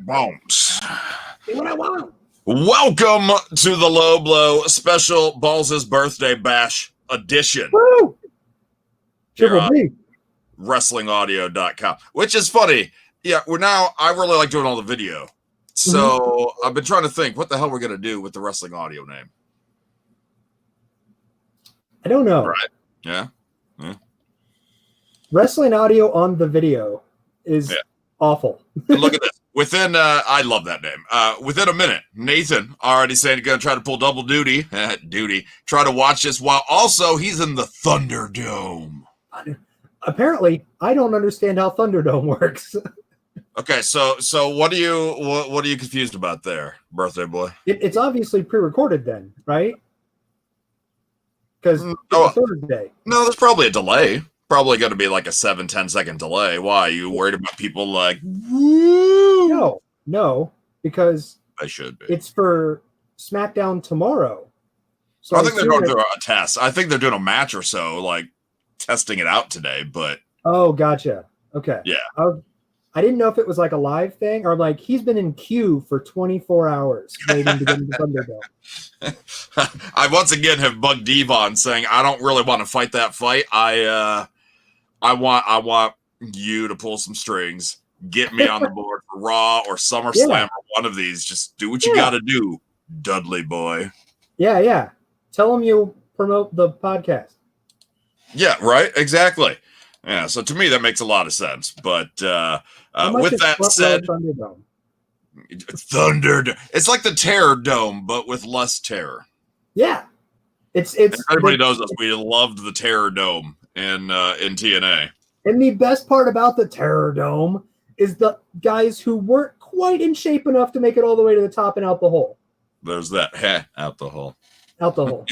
Bones. What I want. Welcome to the Low Blow special Ballz' birthday bash edition. Woo! Here Triple on B. WrestlingAudio.com, which is funny. Yeah, I really like doing all the video. So I've been trying to think what the hell we're going to do with the Wrestling Audio name. I don't know. Right. Yeah. Wrestling Audio on the video is awful. Look at this. I love that name. Within a minute, Nathan already saying he's going to try to pull double duty. Try to watch this while also he's in the Thunderdome. Apparently, I don't understand how Thunderdome works. Okay, so what are you confused about there, birthday boy? It's obviously pre-recorded then, right? Because it's a Thursday. No, there's probably a delay. Probably going to be like a 7-10 second delay. Why? Are you worried about people like, woo? No, because they should be. It's for SmackDown tomorrow. So I think they're going through a test. I think they're doing a match or so, like testing it out today, but. Oh, gotcha. Okay. Yeah. I didn't know if it was like a live thing or like he's been in queue for 24 hours waiting to get into Thunderdome. I once again have bugged Devon saying I don't really want to fight that fight. I want you to pull some strings, get me on the board for Raw or SummerSlam or one of these. Just do what you got to do, Dudley boy. Yeah. Tell him you promote the podcast. Yeah, right. Exactly. Yeah. So to me, that makes a lot of sense. But with that said, it's like the Terror Dome, but with less terror. Yeah. It's everybody knows us. We loved the Terror Dome in TNA. And the best part about the Terror Dome is the guys who weren't quite in shape enough to make it all the way to the top and out the hole. There's that. Out the hole. Out the hole.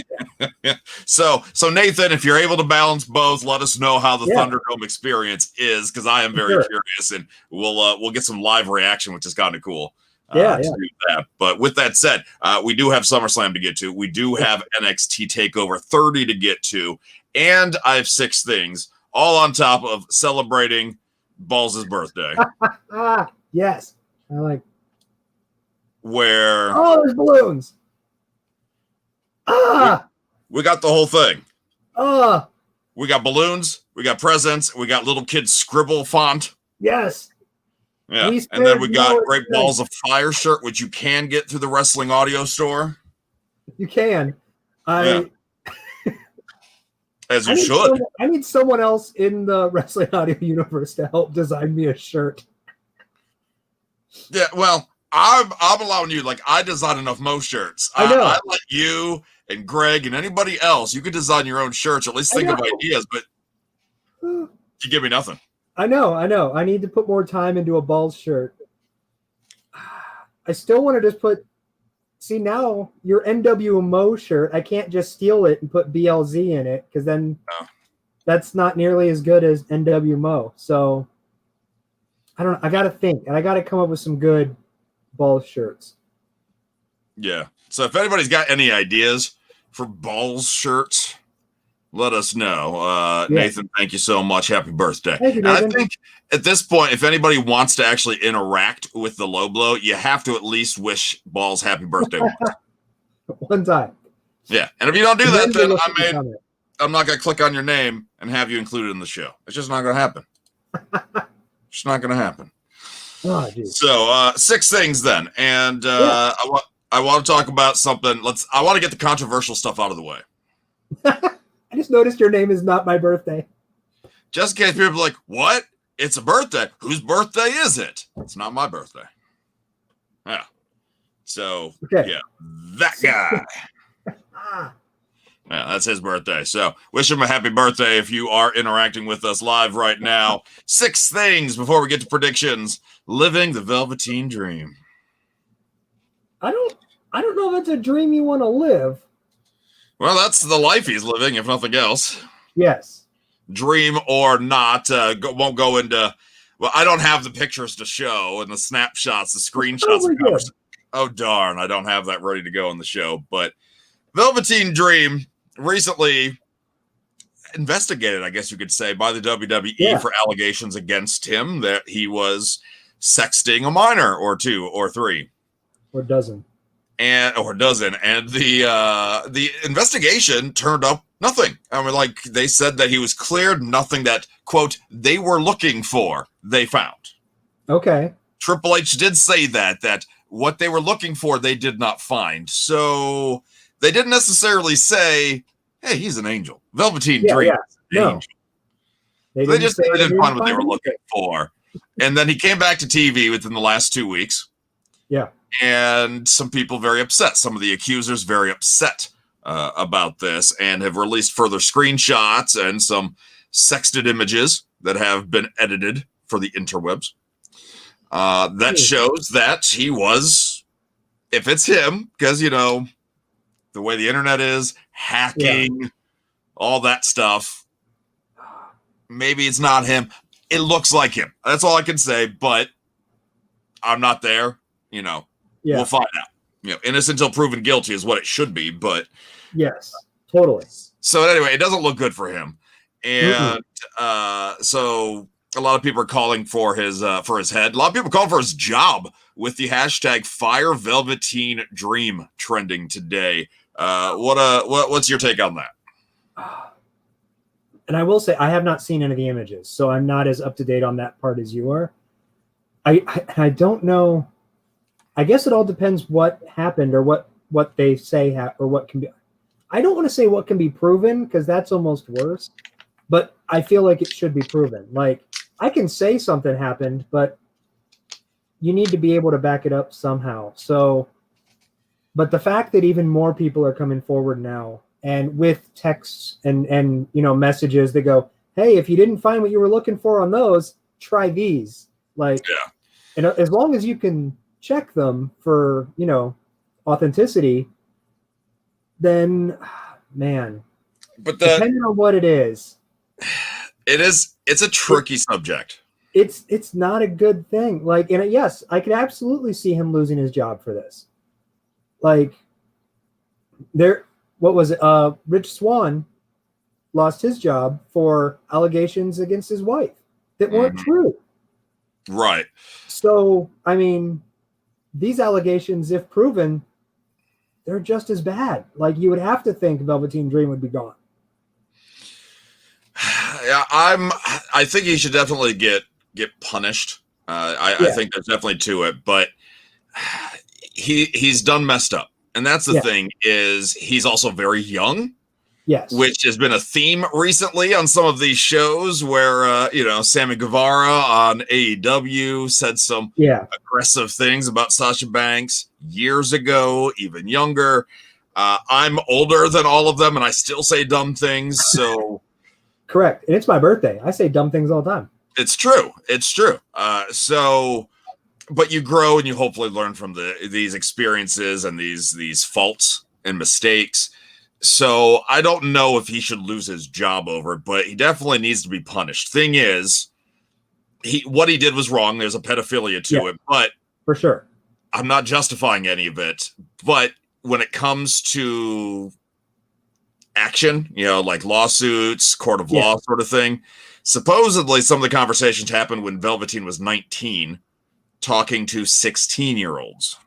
Yeah. So Nathan, if you're able to balance both, let us know how the Thunderdome experience is, because I am very curious, and we'll get some live reaction, which is kind of cool. To do that. But with that said, we do have SummerSlam to get to. We do have NXT Takeover 30 to get to, and I have 6 things, all on top of celebrating Ballz' birthday. Yes. I like. Where? Oh, there's balloons. We got the whole thing. We got balloons. We got presents. We got little kids scribble font. Yes. Yeah, and then we got Great Balls of Fire shirt, which you can get through the Wrestling Audio store. You can. As you should. I need someone else in the Wrestling Audio universe to help design me a shirt. Yeah, well, I'm allowing you. Like, I design enough Mo shirts. I know. I let you and Greg and anybody else. You could design your own shirts, or at least think of ideas, but you give me nothing. I know. I need to put more time into a Ballz shirt. I still want to just put. See, now your NWMO shirt, I can't just steal it and put BLZ in it, because then that's not nearly as good as NWMO. So I don't know. I got to think, and I got to come up with some good Ballz shirts. Yeah. So if anybody's got any ideas for Ballz shirts, let us know. Nathan, thank you so much. Happy birthday. Thank you, Nathan. I think at this point, if anybody wants to actually interact with the Low Blow, you have to at least wish Ballz happy birthday once. One time. Yeah. And if you don't do that, then I'm not going to click on your name and have you included in the show. It's just not going to happen. It's not going to happen. Oh, geez. So 6 things then. And I want to talk about something. I want to get the controversial stuff out of the way. I just noticed your name is not my birthday. Just in case people are like, what? It's a birthday. Whose birthday is it? It's not my birthday. Yeah. So, that guy. Yeah, that's his birthday. So, wish him a happy birthday if you are interacting with us live right now. 6 things before we get to predictions. Living the Velveteen Dream. I don't know if it's a dream you want to live. Well, that's the life he's living, if nothing else. Yes. Dream or not, won't go into. Well, I don't have the pictures to show and the snapshots, the screenshots. Oh, darn. I don't have that ready to go on the show. But Velveteen Dream recently investigated, I guess you could say, by the WWE for allegations against him that he was sexting a minor or two or three. Or dozen. And the investigation turned up nothing. I mean, like, they said that he was cleared, nothing that, quote, they were looking for, they found. Okay. Triple H did say that what they were looking for, they did not find. So they didn't necessarily say, hey, he's an angel. Velveteen Dream is an angel. They just didn't find what they were looking for. And then he came back to TV within the last 2 weeks. Yeah. And some people very upset. Some of the accusers very upset about this and have released further screenshots and some sexted images that have been edited for the interwebs. That shows that he was, if it's him, because, you know, the way the internet is, hacking, all that stuff, maybe it's not him. It looks like him. That's all I can say, but I'm not there. You know, we'll find out. You know, innocent until proven guilty is what it should be, but yes, totally. So anyway, it doesn't look good for him, and so a lot of people are calling for his head. A lot of people calling for his job with the hashtag Fire Velveteen Dream trending today. What's your take on that? And I will say I have not seen any of the images, so I'm not as up to date on that part as you are. I don't know. I guess it all depends what happened or what they say or what can be. I don't want to say what can be proven because that's almost worse, but I feel like it should be proven. Like, I can say something happened, but you need to be able to back it up somehow. So, but the fact that even more people are coming forward now and with texts and you know, messages that go, hey, if you didn't find what you were looking for on those, try these. Like, and as long as you can check them for, you know, authenticity, then man, but depending on what it is, it's a tricky subject. It's not a good thing. Like, and yes, I could absolutely see him losing his job for this. Like, what was it? Rich Swann lost his job for allegations against his wife that weren't true. Right. So, I mean, these allegations, if proven, they're just as bad. Like, you would have to think Velveteen Dream would be gone. Yeah, I think he should definitely get punished. I think there's definitely to it, but he's done messed up. And that's the thing, is he's also very young. Yes. Which has been a theme recently on some of these shows where, you know, Sammy Guevara on AEW said some aggressive things about Sasha Banks years ago, even younger. I'm older than all of them, and I still say dumb things. So, correct. And it's my birthday. I say dumb things all the time. It's true. It's true. So, but you grow and you hopefully learn from these experiences and these faults and mistakes. So I don't know if he should lose his job over it, but he definitely needs to be punished. Thing is, what he did was wrong. There's a pedophilia to it, but for sure, I'm not justifying any of it. But when it comes to action, you know, like lawsuits, court of law sort of thing, supposedly some of the conversations happened when Velveteen was 19, talking to 16-year-olds,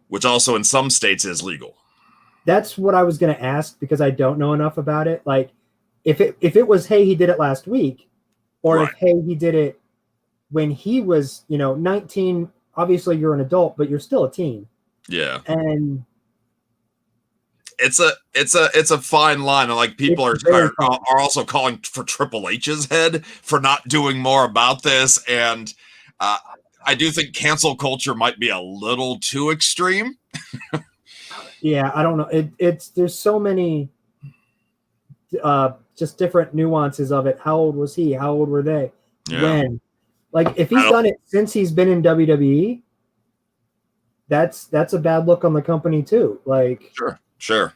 which also in some states is legal. That's what I was going to ask because I don't know enough about it. Like, if it was, hey, he did it last week, or if, hey, he did it when he was, you know, 19. Obviously, you're an adult, but you're still a teen. Yeah, and it's a fine line. And like, people are also calling for Triple H's head for not doing more about this, and I do think cancel culture might be a little too extreme. Yeah, I don't know. There's so many just different nuances of it. How old was he? How old were they? Yeah. When? Like, if he's done it since he's been in WWE, that's a bad look on the company too. Like, sure.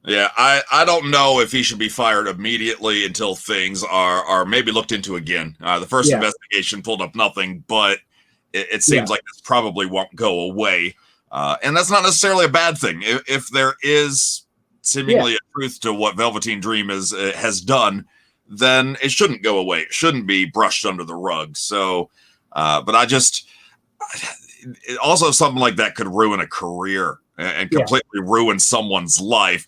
Yeah, I don't know if he should be fired immediately until things are maybe looked into again. The first investigation pulled up nothing, but it seems like this probably won't go away. And that's not necessarily a bad thing. If there is seemingly a truth to what Velveteen Dream has done, then it shouldn't go away. It shouldn't be brushed under the rug. So But also something like that could ruin a career and completely ruin someone's life.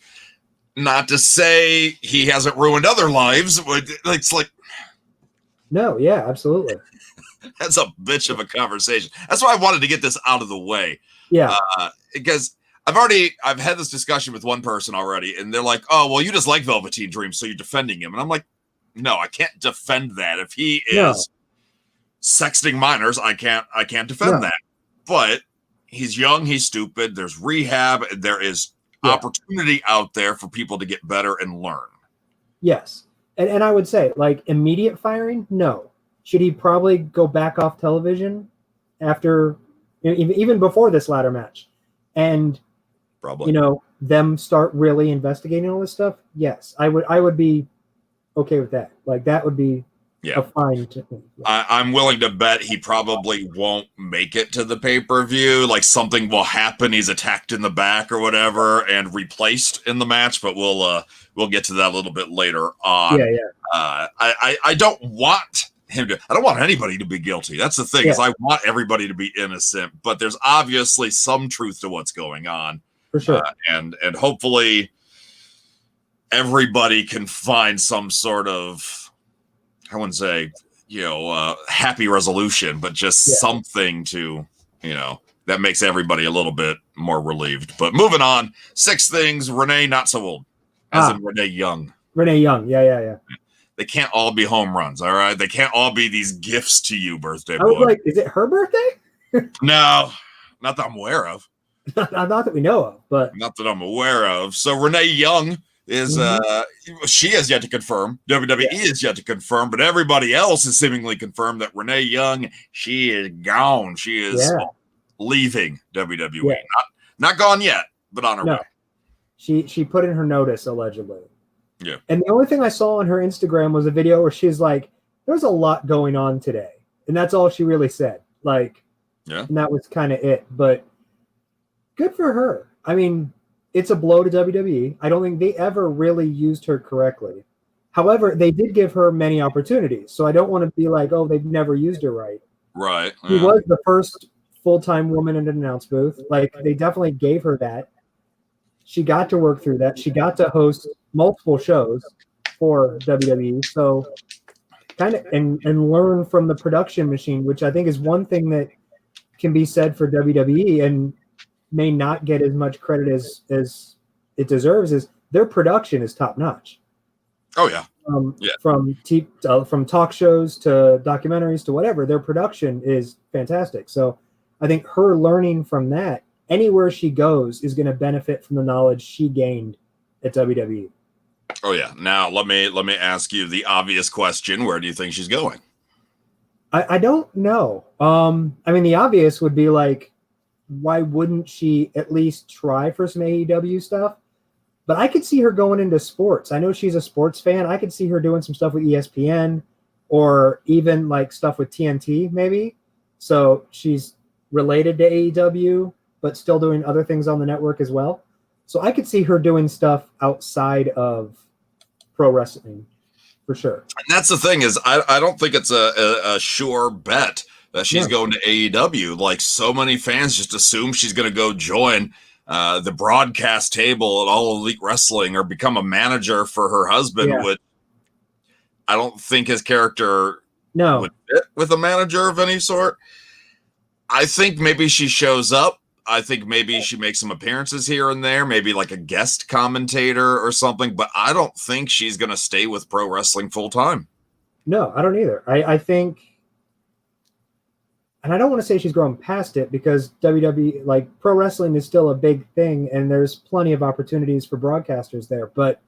Not to say he hasn't ruined other lives. It's like, no, yeah, absolutely. That's a bitch of a conversation. That's why I wanted to get this out of the way. Yeah. Because I've had this discussion with one person already, and they're like, "Oh, well, you just like Velveteen Dream, so you're defending him." And I'm like, "No, I can't defend that. If he is sexting minors, I can't defend that. But he's young, he's stupid. There's rehab. There is opportunity out there for people to get better and learn." Yes, and I would say, like, immediate firing, no. Should he probably go back off television after, even before this ladder match, and probably them start really investigating all this stuff? Yes, I would be okay with that. Like, that would be a fine. I'm willing to bet he probably won't make it to the pay-per-view. Like, something will happen. He's attacked in the back or whatever and replaced in the match. But we'll get to that a little bit later on. I don't want him to. I don't want anybody to be guilty. That's the thing, is I want everybody to be innocent. But there's obviously some truth to what's going on, for sure. And hopefully everybody can find some sort of, I wouldn't say, happy resolution, but just something to, that makes everybody a little bit more relieved. But moving on, 6 things. Renee, not so old, as in Renee Young. Renee Young, yeah. They can't all be home runs, all right? They can't all be these gifts to you, birthday boy. I was like, is it her birthday? No, not that I'm aware of. Not that we know of, but not that I'm aware of. So Renee Young is she has yet to confirm. WWE is yet to confirm, but everybody else has seemingly confirmed that Renee Young, she is gone. She is leaving WWE. Not gone yet, but on her way. She put in her notice, allegedly. Yeah. And the only thing I saw on her Instagram was a video where she's like, "There's a lot going on today," and that's all she really said. Like, and that was kind of it. But good for her. I mean, it's a blow to WWE. I don't think they ever really used her correctly. However, they did give her many opportunities. So I don't want to be like, oh, they've never used her right. Right. She was the first full-time woman in an announce booth. Like, they definitely gave her that. She got to work through that. She got to host multiple shows for WWE. So kind of and learn from the production machine, which I think is one thing that can be said for WWE and may not get as much credit as it deserves, is their production is top notch. Oh yeah. From talk shows to documentaries to whatever, their production is fantastic. So I think her learning from that, anywhere she goes, is going to benefit from the knowledge she gained at WWE. Oh yeah. Now let me ask you the obvious question: where do you think she's going? I don't know. I mean, the obvious would be like, why wouldn't she at least try for some AEW stuff? But I could see her going into sports. I know she's a sports fan. I could see her doing some stuff with ESPN or even like stuff with TNT maybe. So she's related to AEW, but still doing other things on the network as well. So I could see her doing stuff outside of pro wrestling for sure. And that's the thing, is I don't think it's a sure bet that she's going to AEW. Like, so many fans just assume she's going to go join the broadcast table at All Elite Wrestling or become a manager for her husband. Which I don't think his character would fit with a manager of any sort. I think maybe she shows up. I think maybe she makes some appearances here and there, maybe like a guest commentator or something. But I don't think she's going to stay with pro wrestling full time. No, I don't either. I think... And I don't want to say she's grown past it, because WWE, like, pro wrestling is still a big thing and there's plenty of opportunities for broadcasters there. But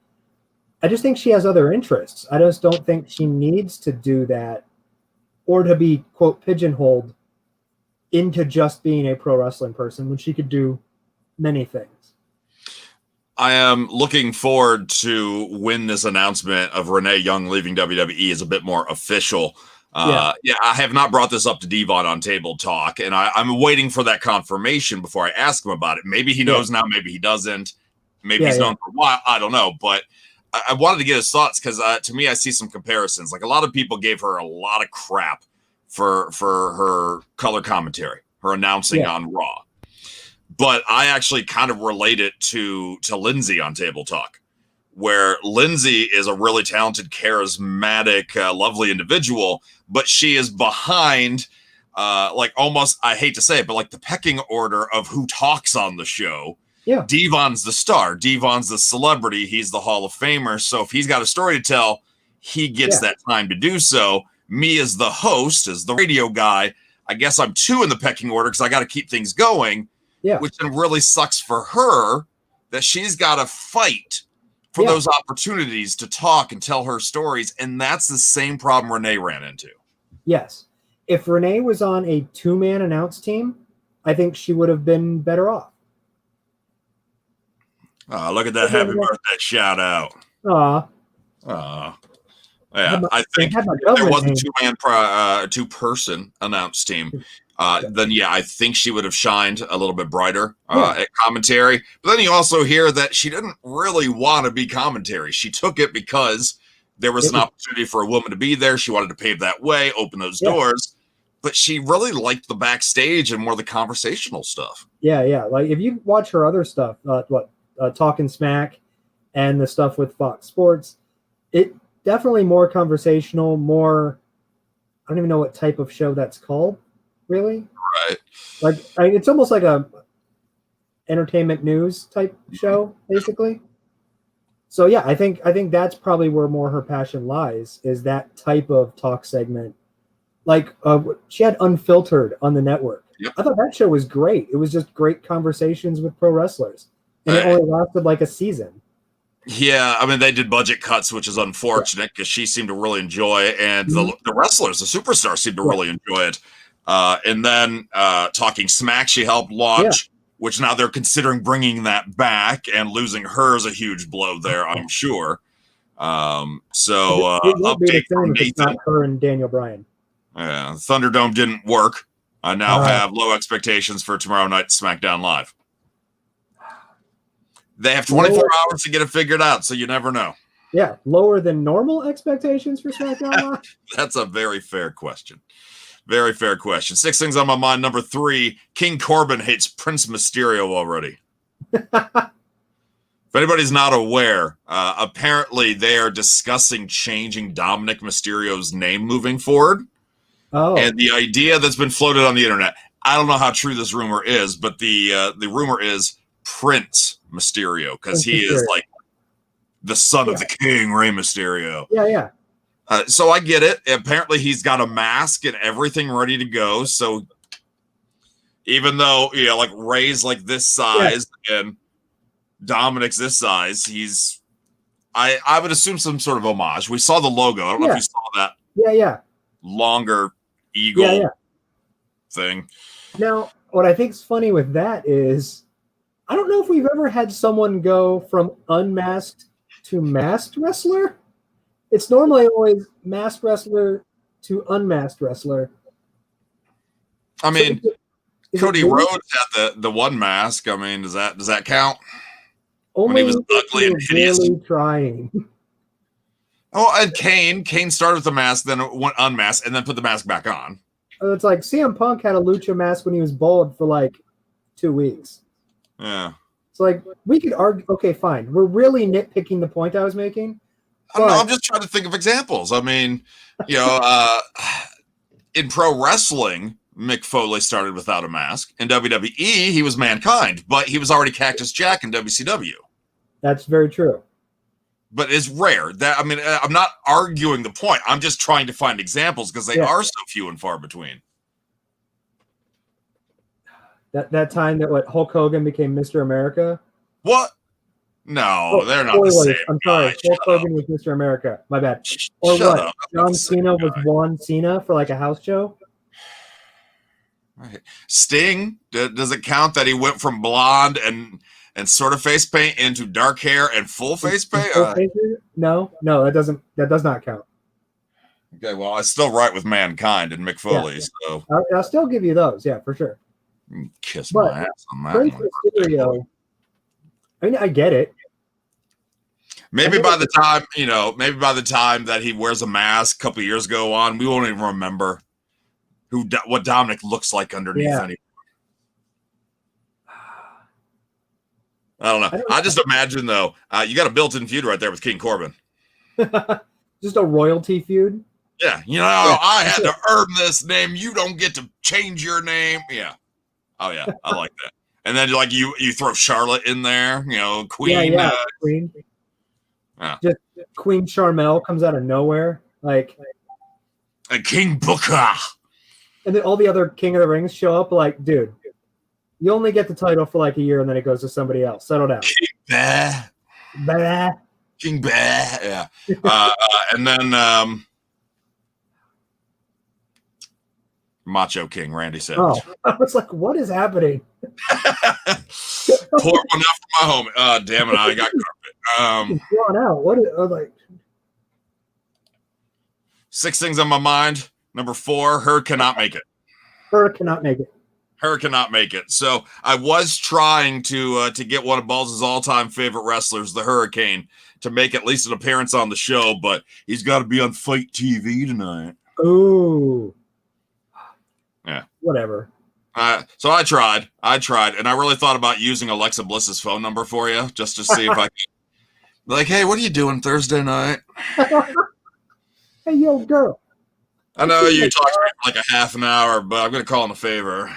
I just think she has other interests. I just don't think she needs to do that or to be, quote, pigeonholed into just being a pro wrestling person when she could do many things. I am looking forward to when this announcement of Renee Young leaving WWE is a bit more official. I have not brought this up to Devon on Table Talk, and I'm waiting for that confirmation before I ask him about it. Maybe he knows now, maybe he doesn't. Maybe he's known for a while. I don't know, but I wanted to get his thoughts because to me, I see some comparisons. Like, a lot of people gave her a lot of crap for her color commentary, her announcing on Raw. But I actually kind of relate it to Lindsay on Table Talk, where Lindsay is a really talented, charismatic, lovely individual, but she is behind, like almost, I hate to say it, but like the pecking order of who talks on the show. Yeah. Devon's the star. Devon's the celebrity. He's the Hall of Famer. So if he's got a story to tell, he gets that time to do so. Me as the host, as the radio guy, I guess I'm 2 in the pecking order because I got to keep things going. Yeah. Which then really sucks for her that she's got to fight for those opportunities to talk and tell her stories. And that's the same problem Renee ran into. Yes. If Renee was on a 2-man announce team, I think she would have been better off. Oh, look at that happy birthday shout out. Yeah, I think if there was a 2-person announce team, then I think she would have shined a little bit brighter at commentary. But then you also hear that she didn't really want to be commentary. She took it because there was an opportunity for a woman to be there. She wanted to pave that way, open those doors. But she really liked the backstage and more the conversational stuff. Yeah. Like if you watch her other stuff, Talking Smack and the stuff with Fox Sports, it definitely more conversational, more, I don't even know what type of show that's called, really. Right. Like it's almost like a entertainment news type show, basically. So I think that's probably where more her passion lies, is that type of talk segment. Like she had Unfiltered on the network. Yep. I thought that show was great. It was just great conversations with pro wrestlers. And it only lasted like a season. Yeah, I mean, they did budget cuts, which is unfortunate because she seemed to really enjoy it. And the wrestlers, the superstars, seemed to really enjoy it. And then Talking Smack, she helped launch, which now they're considering bringing that back, and losing her is a huge blow there, I'm sure. Update from Nathan. It's not her and Daniel Bryan. Yeah, Thunderdome didn't work. I now have low expectations for tomorrow night SmackDown Live. They have 24 hours to get it figured out, so you never know. Yeah, lower than normal expectations for SmackDown Live? That's a very fair question. Very fair question. 6 things on my mind. Number 3, King Corbin hates Prince Mysterio already. If anybody's not aware, apparently they are discussing changing Dominic Mysterio's name moving forward. Oh. And the idea that's been floated on the internet, I don't know how true this rumor is, but the rumor is Prince Mysterio, because he is like the son of the king, Rey Mysterio. Yeah. So I get it. Apparently he's got a mask and everything ready to go. So even though, like Rey's like this size and Dominic's this size, he's, I would assume some sort of homage. We saw the logo. I don't know if you saw that. Yeah. Longer eagle thing. Now, what I think is funny with that is, I don't know if we've ever had someone go from unmasked to masked wrestler. It's normally always masked wrestler to unmasked wrestler. I mean, Cody Rhodes had the one mask. I mean, does that count? Only when he was ugly and hideous. Really trying. Oh, and Kane started with the mask, then went unmasked, and then put the mask back on. It's like CM Punk had a lucha mask when he was bald for like 2 weeks. Yeah. It's like, we could argue, okay, fine. We're really nitpicking the point I was making. I'm just trying to think of examples. I mean, in pro wrestling, Mick Foley started without a mask. In WWE, he was Mankind, but he was already Cactus Jack in WCW. That's very true. But it's rare. That, I mean, I'm not arguing the point. I'm just trying to find examples because they are so few and far between. That time that Hulk Hogan became Mr. America? What? No, they're not the same. I'm sorry. Hulk Hogan was Mr. America. My bad. Or Shut what? up. John Cena was Juan Cena for like a house show? Right. Sting, does it count that he went from blonde and sort of face paint into dark hair and full face paint? No, that does not count. Okay, well, I still right with Mankind and Mick Foley, so I'll still give you those, for sure. Kiss my ass on that Prince one. Mysterio, I mean, I get it. Maybe by the time that he wears a mask a couple years ago on, we won't even remember what Dominic looks like underneath anymore. I don't know. I just imagine, though, you got a built-in feud right there with King Corbin. Just a royalty feud? Yeah. I had to earn this name. You don't get to change your name. Yeah. Oh, yeah. I like that. And then, like, you throw Charlotte in there, Queen. Yeah, Queen. Just Queen Charmel comes out of nowhere. Like, and King Booker. And then all the other King of the Rings show up like, dude, you only get the title for like a year and then it goes to somebody else. Settle down. King Bear. King Bear. Yeah. And then Macho King, Randy Savage. Oh, I was like, what is happening? Pour one out for my home. Damn it, I got carpet. Drawn out. What is like 6 things on my mind. Number 4, her cannot make it. Her cannot make it. Her cannot make it. So I was trying to get one of Ballz' all-time favorite wrestlers, the Hurricane, to make at least an appearance on the show, but he's got to be on Fight TV tonight. Ooh. Yeah. Whatever. So I tried, and I really thought about using Alexa Bliss's phone number for you just to see if I could. Like, hey, what are you doing Thursday night? Hey, yo, girl. I know you talked to me for like a half an hour, but I'm going to call in a favor.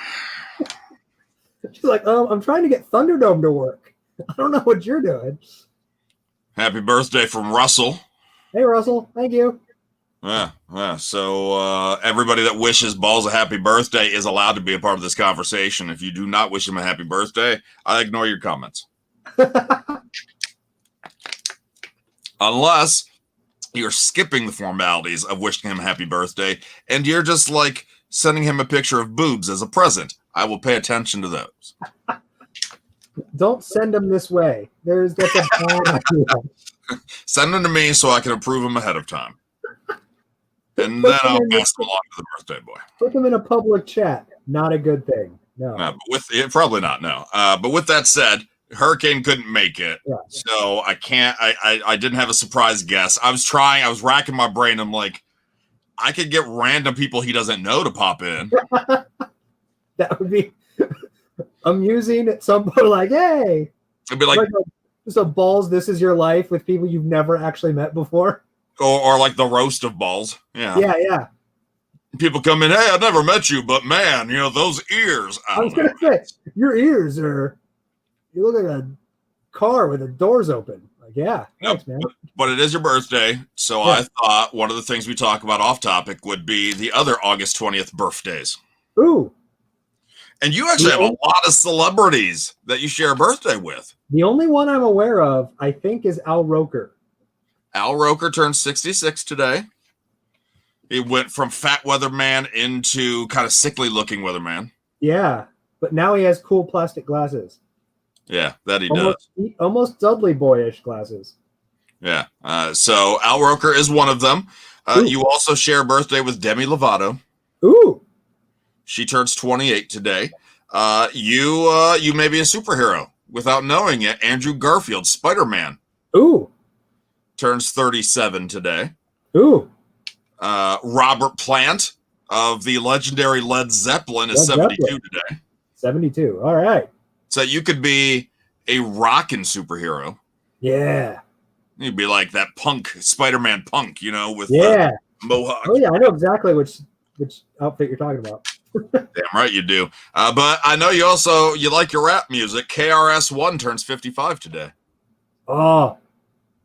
She's like, I'm trying to get Thunderdome to work. I don't know what you're doing. Happy birthday from Russell. Hey, Russell. Thank you. Yeah. So everybody that wishes Ballz a happy birthday is allowed to be a part of this conversation. If you do not wish him a happy birthday, I ignore your comments. Unless you're skipping the formalities of wishing him a happy birthday and you're just like sending him a picture of boobs as a present. I will pay attention to those. Don't send them this way. That's a bad idea. Send them to me so I can approve them ahead of time. And then I'll pass them along to the birthday boy. Put them in a public chat. Not a good thing. No. Probably not, no. But with that said, Hurricane couldn't make it. Yeah. So I can't, I didn't have a surprise guess. I was racking my brain. I'm like, I could get random people he doesn't know to pop in. That would be amusing at some point. Like, hey. It'd be like just a Ballz, This Is Your Life with people you've never actually met before. Or like the roast of Ballz. Yeah. Yeah. People come in, hey, I've never met you, but man, those ears. I was going to say, your ears you look like a car with the doors open. Like, yeah, thanks, man. But it is your birthday, so yeah. I thought one of the things we talk about off topic would be the other August 20th birthdays. Ooh. And you actually have a lot of celebrities that you share a birthday with. The only one I'm aware of, I think, is Al Roker. Al Roker turned 66 today. He went from fat weatherman into kind of sickly-looking weatherman. Yeah, but now he has cool plastic glasses. Yeah, that he does. Almost Dudley boyish glasses. Yeah. So Al Roker is one of them. You also share a birthday with Demi Lovato. Ooh. She turns 28 today. You may be a superhero without knowing it. Andrew Garfield, Spider-Man. Ooh. Turns 37 today. Ooh. Robert Plant of the legendary Led Zeppelin is 72 today. 72. All right. So you could be a rockin' superhero. Yeah. You'd be like that punk, Spider-Man punk, with the mohawk. Oh, yeah. I know exactly which outfit you're talking about. Damn right you do. But I know you like your rap music. KRS-One turns 55 today. Oh,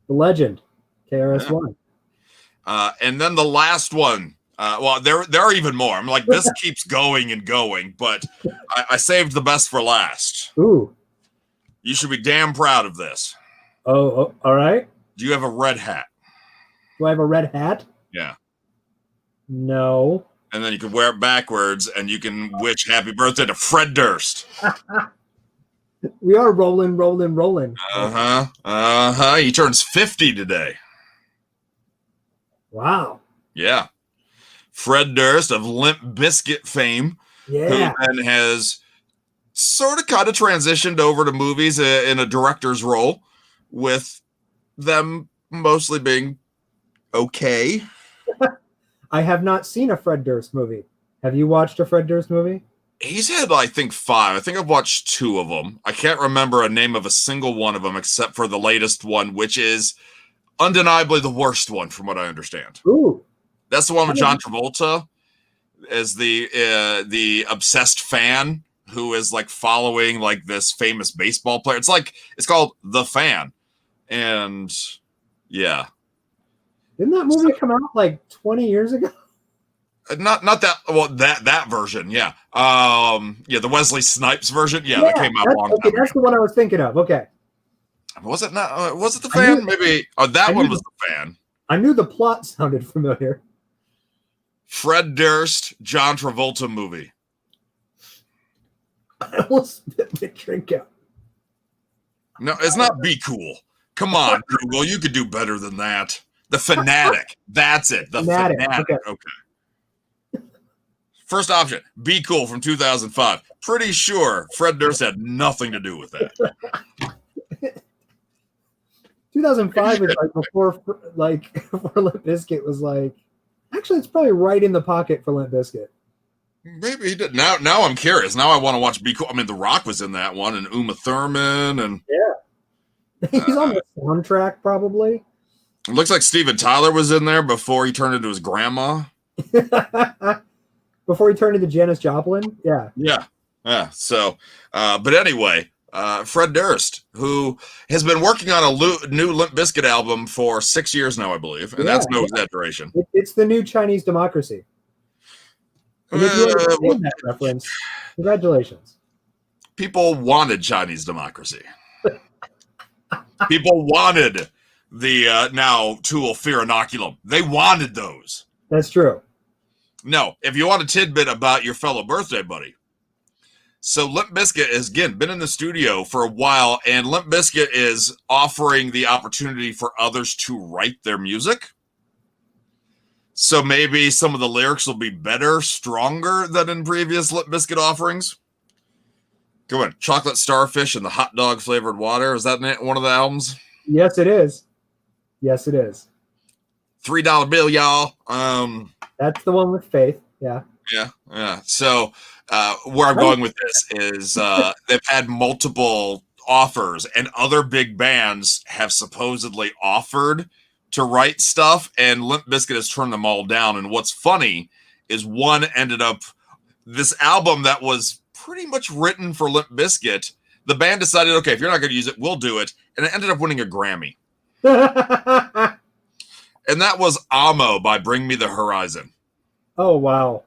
the legend. KRS-One. And then the last one. Well, there are even more. I'm like, this keeps going and going, but I saved the best for last. Ooh. You should be damn proud of this. Oh, all right. Do you have a red hat? Do I have a red hat? Yeah. No. And then you can wear it backwards, and you can wish happy birthday to Fred Durst. We are rolling. He turns 50 today. Wow. Yeah. Fred Durst of Limp Biscuit fame. Yeah. Who then has sort of kind of transitioned over to movies in a director's role, with them mostly being okay. I have not seen a Fred Durst movie. Have you watched a Fred Durst movie? He's had, I think, 5. I think I've watched 2 of them. I can't remember a name of a single one of them except for the latest one, which is undeniably the worst one, from what I understand. Ooh, that's the one with John Travolta as the obsessed fan who is like following like this famous baseball player. It's called The Fan, and yeah. Didn't that movie come out like 20 years ago? Not that well that version, yeah. The Wesley Snipes version, yeah, that came out a long time ago. That's the one I was thinking of. Okay. Was it not? Was it The Fan? Maybe. Oh, that one was The Fan. I knew the plot sounded familiar. Fred Durst, John Travolta movie. I almost spit my drink out. No, it's not Be Cool. Come on, Google. You could do better than that. The Fanatic. That's it. The Fanatic. Okay. First option, Be Cool from 2005. Pretty sure Fred Durst had nothing to do with that. 2005 is like before Limp Bizkit was like. Actually, it's probably right in the pocket for Limp Bizkit. Maybe he did. Now I'm curious. Now I want to watch Be Cool. I mean, The Rock was in that one, and Uma Thurman, and he's on the soundtrack probably. It looks like Steven Tyler was in there before he turned into his grandma. Before he turned into Janis Joplin, yeah. So, but anyway, Fred Durst, who has been working on a new Limp Bizkit album for 6 years now, I believe, and that's no exaggeration. It's the new Chinese democracy. And if you understand that reference, congratulations. People wanted Chinese democracy. People wanted the now Tool Fear Inoculum. They wanted those. That's true. No, if you want a tidbit about your fellow birthday buddy. So Limp Bizkit has, again, been in the studio for a while, and Limp Bizkit is offering the opportunity for others to write their music. So maybe some of the lyrics will be better, stronger than in previous Limp Bizkit offerings. Go on, Chocolate Starfish and the Hot Dog Flavored Water. Is that one of the albums? Yes, it is. Yes, it is. $3 bill, y'all. That's the one with Faith. Yeah. Yeah. So where I'm going with this is they've had multiple offers, and other big bands have supposedly offered to write stuff, and Limp Bizkit has turned them all down. And what's funny is one ended up, this album that was pretty much written for Limp Bizkit, the band decided, okay, if you're not going to use it, we'll do it. And it ended up winning a Grammy. And that was Amo by Bring Me the Horizon. Oh, wow.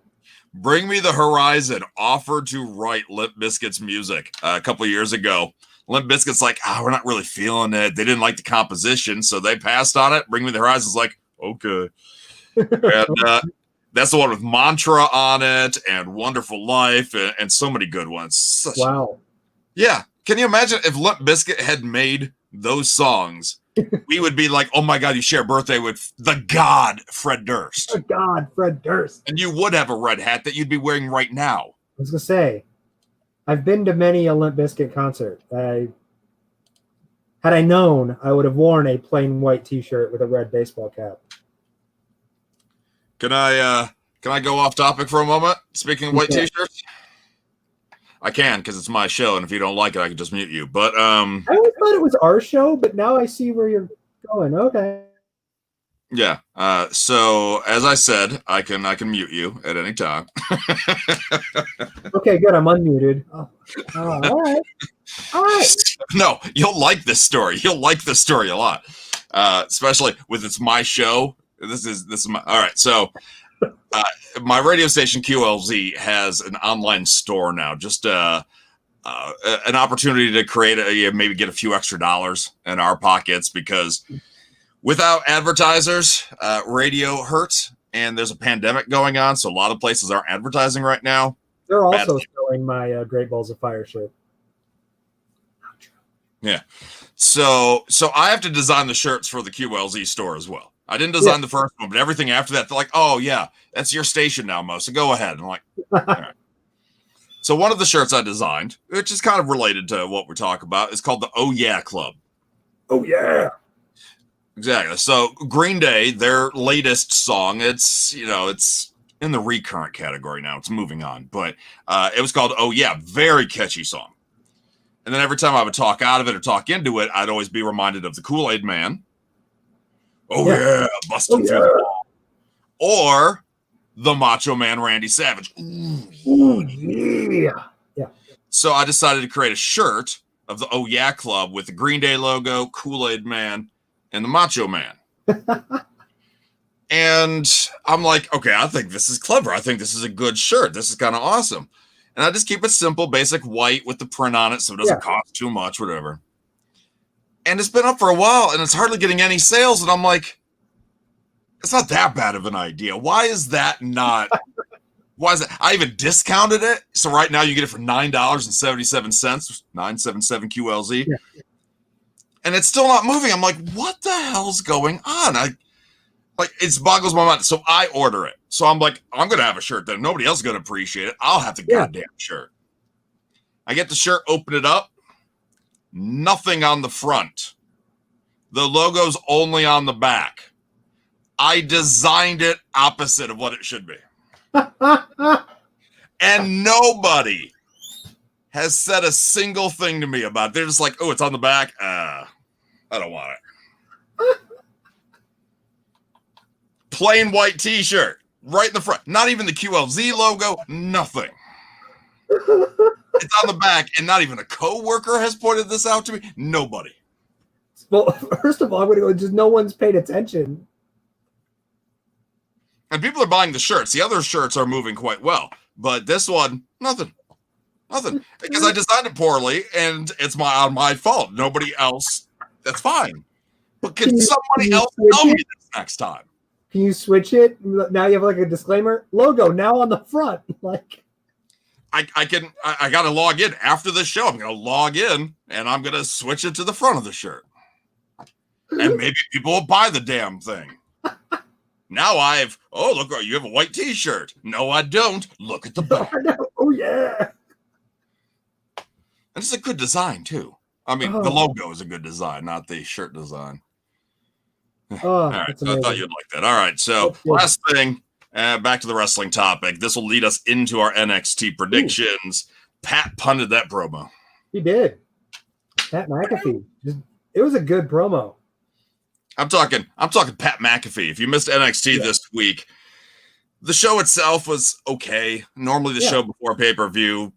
Bring Me the Horizon offered to write Limp Bizkit's music a couple of years ago. Limp Bizkit's like, we're not really feeling it. They didn't like the composition, so they passed on it. Bring Me the Horizon's like, okay. And that's the one with Mantra on it and Wonderful Life and so many good ones. Wow. Yeah. Can you imagine if Limp Bizkit had made those songs? We would be like, oh my God, you share a birthday with the God, Fred Durst. The God, Fred Durst. And you would have a red hat that you'd be wearing right now. I was going to say, I've been to many a Limp Bizkit concert. Had I known, I would have worn a plain white t-shirt with a red baseball cap. Can I go off topic for a moment? Speaking of white t-shirts? I can, because it's my show, and if you don't like it, I can just mute you. But I always thought it was our show, but now I see where you're going. Okay. Yeah. So as I said, I can mute you at any time. Okay, good. I'm unmuted. Oh, all right. No, you'll like this story. You'll like this story a lot, especially with it's my show. This is my all right. So. My radio station QLZ has an online store now. Just an opportunity to create maybe get a few extra dollars in our pockets, because without advertisers, radio hurts, and there's a pandemic going on, so a lot of places aren't advertising right now. They're also selling my Great Balls of Fire shirt. Yeah, so I have to design the shirts for the QLZ store as well. I didn't design the first one, but everything after that, they're like, oh, yeah, that's your station now, Mo, so go ahead. And I'm like, all right. So one of the shirts I designed, which is kind of related to what we're talking about, is called the Oh Yeah Club. Oh, yeah. Exactly. So Green Day, their latest song, it's in the recurrent category now. It's moving on, but it was called Oh Yeah, very catchy song. And then every time I would talk out of it or talk into it, I'd always be reminded of the Kool-Aid Man. Oh yeah, busting through the wall. Or the Macho Man Randy Savage. Ooh, yeah. Yeah. So I decided to create a shirt of the Oh Yeah Club with the Green Day logo, Kool-Aid Man, and the Macho Man. And I'm like, okay, I think this is clever. I think this is a good shirt. This is kind of awesome. And I just keep it simple, basic white with the print on it so it doesn't cost too much, whatever. And it's been up for a while, and it's hardly getting any sales. And I'm like, it's not that bad of an idea. Why is that not? Why is that? I even discounted it. So right now you get it for $9.77, 977 QLZ. Yeah. And it's still not moving. I'm like, what the hell's going on? It boggles my mind. So I order it. So I'm like, I'm going to have a shirt that nobody else is going to appreciate it. I'll have the goddamn shirt. I get the shirt, open it up. Nothing on the front. The logo's only on the back. I designed it opposite of what it should be. And nobody has said a single thing to me about it. They're just like, oh, it's on the back. I don't want it. Plain white t-shirt right in the front. Not even the QLZ logo. Nothing. It's on the back, and not even a coworker has pointed this out to me. Nobody. Well, first of all, I'm going to go, just no one's paid attention. And people are buying the shirts. The other shirts are moving quite well. But this one, nothing. Nothing. Because I designed it poorly, and it's my fault. Nobody else, that's fine. But can somebody else tell me this next time? Can you switch it? Now you have like a disclaimer. Logo now on the front. Like I got to log in after this show. I'm going to log in, and I'm going to switch it to the front of the shirt. And maybe people will buy the damn thing. Now look, you have a white t-shirt. No, I don't. Look at the back. Oh, yeah. And it's a good design, too. I mean, the logo is a good design, not the shirt design. All right, so I thought you'd like that. All right, so last thing, back to the wrestling topic. This will lead us into our NXT predictions. Pat punted that promo. He did. Pat McAfee. It was a good promo. I'm talking Pat McAfee. If you missed NXT this week, the show itself was okay. Normally the show before pay-per-view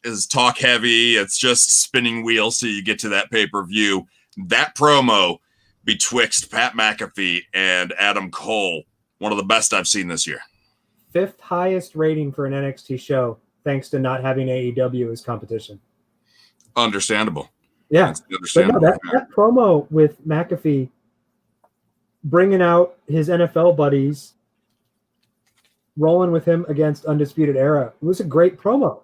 is talk heavy. It's just spinning wheels till you get to that pay-per-view. That promo betwixt Pat McAfee and Adam Cole, one of the best I've seen this year. 5th highest rating for an NXT show, thanks to not having AEW as competition. Understandable. Yeah. Understandable. But no, that promo with McAfee bringing out his NFL buddies, rolling with him against Undisputed Era, it was a great promo.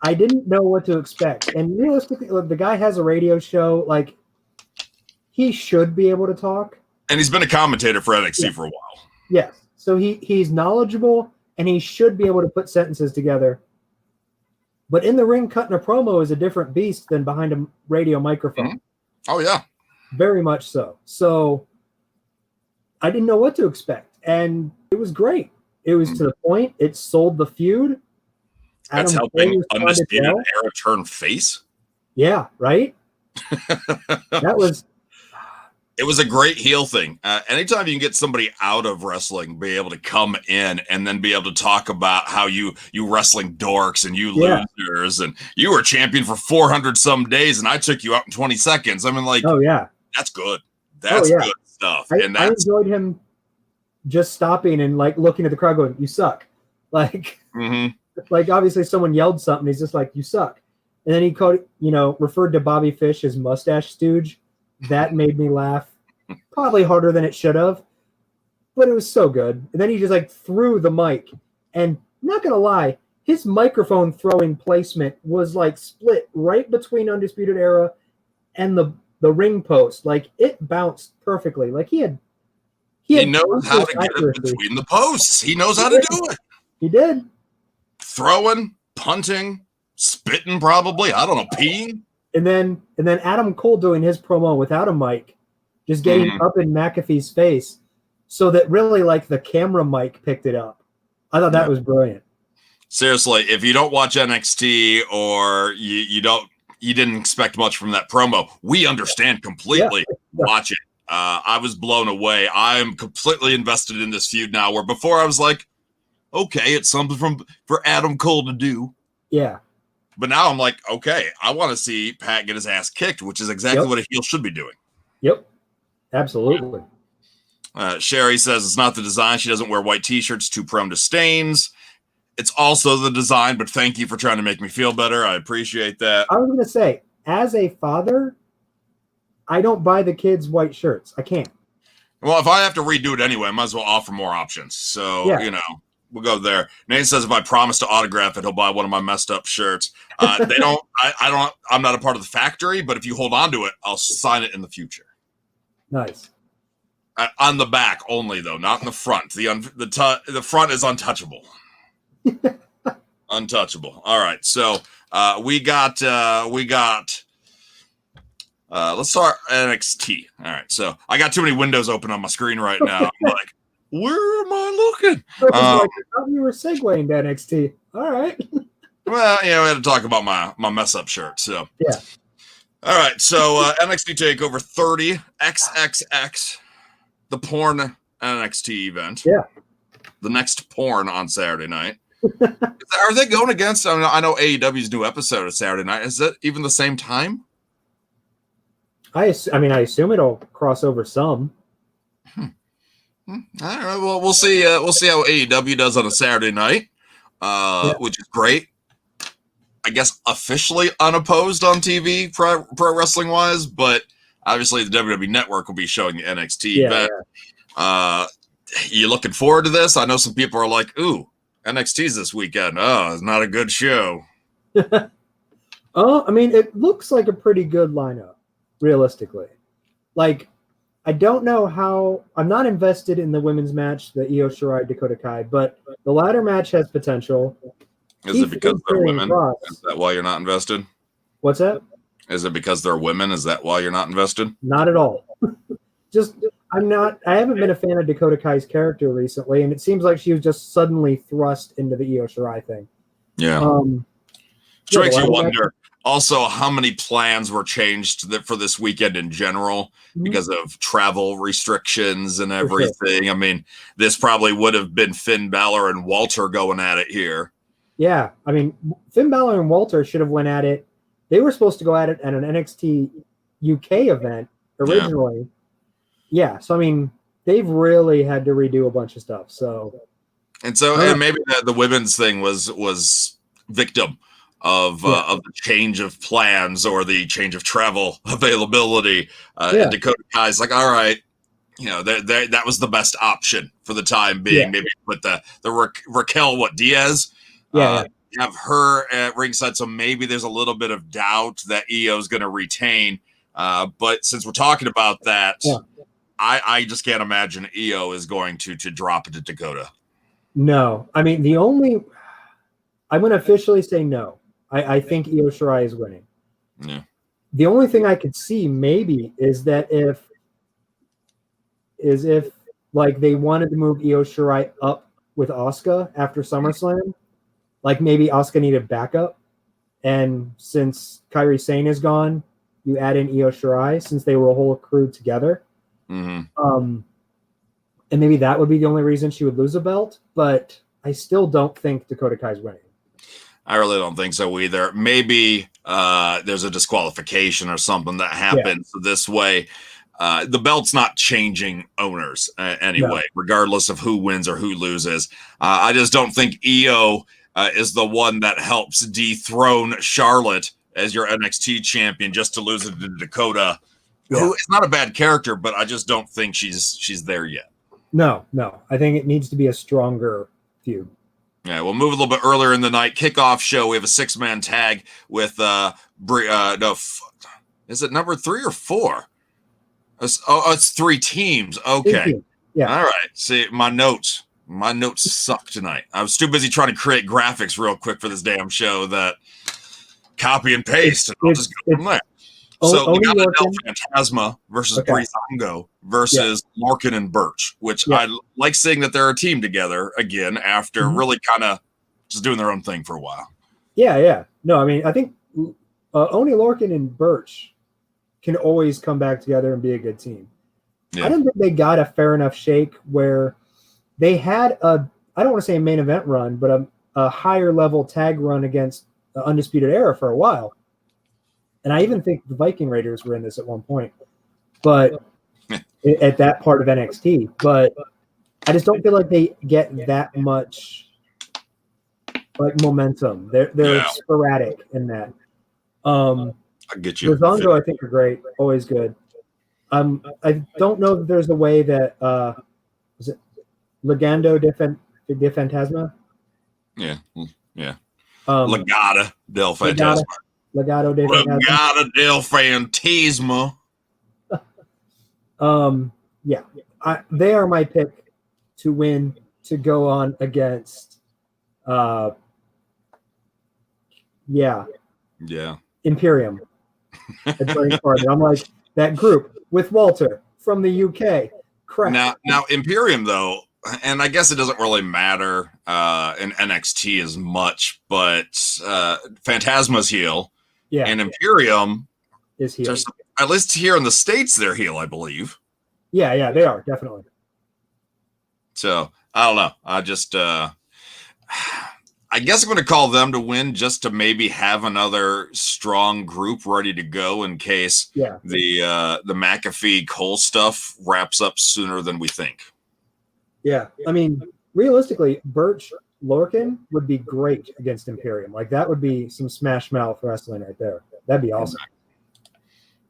I didn't know what to expect. And realistically, the guy has a radio show. Like, he should be able to talk. And he's been a commentator for NXT for a while. Yes. So he's knowledgeable, and he should be able to put sentences together. But in the ring, cutting a promo is a different beast than behind a radio microphone. Mm-hmm. Oh, yeah. Very much so. So I didn't know what to expect. And it was great. It was to the point. It sold the feud. That's helping Undisputed Era turn face? Yeah, right? It was a great heel thing. Anytime you can get somebody out of wrestling, be able to come in and then be able to talk about how you wrestling dorks and you losers and you were champion for 400 some days and I took you out in 20 seconds. I mean, like, oh yeah, that's good. That's good stuff. I enjoyed him just stopping and like looking at the crowd going, "You suck." Like, like obviously someone yelled something. He's just like, "You suck." And then he referred to Bobby Fish as mustache stooge. That made me laugh probably harder than it should have, but it was so good. And then he just like threw the mic, and not going to lie, his microphone throwing placement was like split right between Undisputed Era and the ring post. Like it bounced perfectly. Like he knows how to get it between the posts. He knows how to do it. He did. Throwing, punting, spitting probably. I don't know, peeing. And then Adam Cole doing his promo without a mic, just getting up in McAfee's face. so that really like the camera mic picked it up. I thought that was brilliant. Seriously, if you don't watch NXT or you didn't expect much from that promo, we understand completely. Watch it. I was blown away. I am completely invested in this feud now, where before I was like, okay, it's something for Adam Cole to do. Yeah. But now I'm like, okay, I want to see Pat get his ass kicked, which is exactly what a heel should be doing. Yep. Absolutely. Sherry says it's not the design. She doesn't wear white t-shirts, too prone to stains. It's also the design, but thank you for trying to make me feel better. I appreciate that. I was going to say, as a father, I don't buy the kids white shirts. I can't. Well, if I have to redo it anyway, I might as well offer more options. So, we'll go there. Nate says if I promise to autograph it, he'll buy one of my messed up shirts. I'm not a part of the factory, but if you hold on to it, I'll sign it in the future. Nice. On the back only, though, not in the front. The front is untouchable. Untouchable. All right. So we got let's start NXT. All right. So I got too many windows open on my screen right now. I'm like, where am I looking? I thought you were segueing to NXT. All right. Well, we had to talk about my mess up shirt. So yeah. All right. So NXT Takeover 30 XXX, the porn NXT event. Yeah. The next porn on Saturday night. Are they going against? I know AEW's new episode is Saturday night. Is that even the same time? I assume it'll cross over some. All right. Well, we'll see. We'll see how AEW does on a Saturday night, which is great. I guess officially unopposed on TV, pro wrestling wise, but obviously the WWE Network will be showing the NXT event. Yeah. You looking forward to this? I know some people are like, "Ooh, NXT's this weekend. Oh, it's not a good show." It looks like a pretty good lineup, realistically. Like, I don't know how. I'm not invested in the women's match, the Io Shirai Dakota Kai, but the ladder match has potential. Is it because they're women? Is that why you're not invested? What's that? Is it because they're women? Is that why you're not invested? Not at all. I haven't been a fan of Dakota Kai's character recently, and it seems like she was just suddenly thrust into the Io Shirai thing. Yeah. Which makes you wonder also how many plans were changed for this weekend in general because of travel restrictions and everything. Sure. I mean, this probably would have been Finn Balor and Walter going at it here. Yeah. I mean, Finn Balor and Walter should have went at it. They were supposed to go at it at an NXT UK event originally. Yeah. So, I mean, they've really had to redo a bunch of stuff. And maybe the women's thing was victim of the change of plans or the change of travel availability. And Dakota Kai's like, all right, that was the best option for the time being. Yeah. Maybe put the Raquel Diaz. Have her at ringside, so maybe there's a little bit of doubt that Io's going to retain. But since we're talking about that, I just can't imagine Io is going to drop it to Dakota. No, I mean I'm going to officially say no. I think Io Shirai is winning. Yeah. The only thing I could see maybe is that if like they wanted to move Io Shirai up with Asuka after SummerSlam. Like maybe Asuka needed backup, and since Kairi Sane is gone, you add in Io Shirai since they were a whole crew together. Mm-hmm. And maybe that would be the only reason she would lose a belt. But I still don't think Dakota Kai's winning. I really don't think so either. Maybe there's a disqualification or something that happens this way. The belt's not changing owners anyway, regardless of who wins or who loses. I just don't think Io is the one that helps dethrone Charlotte as your NXT champion just to lose it to Dakota, who is not a bad character, but I just don't think she's there yet. No. I think it needs to be a stronger feud. Yeah, we'll move a little bit earlier in the night. Kickoff show. We have a 6-man tag with is it number 3 or 4? It's 3 teams. Okay. Yeah. All right. See, my notes suck tonight. I was too busy trying to create graphics real quick for this damn show that copy and paste, and I'll just go from there. So Oni we got Lorcan. Phantasma versus Breezango versus Lorcan and Birch, which I like seeing that they're a team together again after really kind of just doing their own thing for a while. Yeah. No, I mean, I think Oni Lorcan and Birch can always come back together and be a good team. Yeah. I don't think they got a fair enough shake where they had I don't want to say a main event run, but a higher level tag run against the Undisputed Era for a while. And I even think the Viking Raiders were in this at one point, but at that part of NXT. But I just don't feel like they get that much like momentum. They're sporadic in that. I get you. Breezango, I think, are great. Always good. I don't know if there's a way that is it Legado de Fantasma? Yeah. Legado del Fantasma. Legado del Fantasma. They are my pick to win, to go on against Imperium. I'm like, that group with Walter from the UK. Crap. Now Imperium, though, and I guess it doesn't really matter in NXT as much, but Phantasma's heel. Yeah. And Imperium is heel. At least here in the States, they're heel, I believe. Yeah, they are, definitely. So, I don't know. I just, I guess I'm going to call them to win just to maybe have another strong group ready to go in case the McAfee Cole stuff wraps up sooner than we think. Yeah. I mean, realistically, Birch Lorcan would be great against Imperium. Like, that would be some smash mouth wrestling right there. That'd be awesome.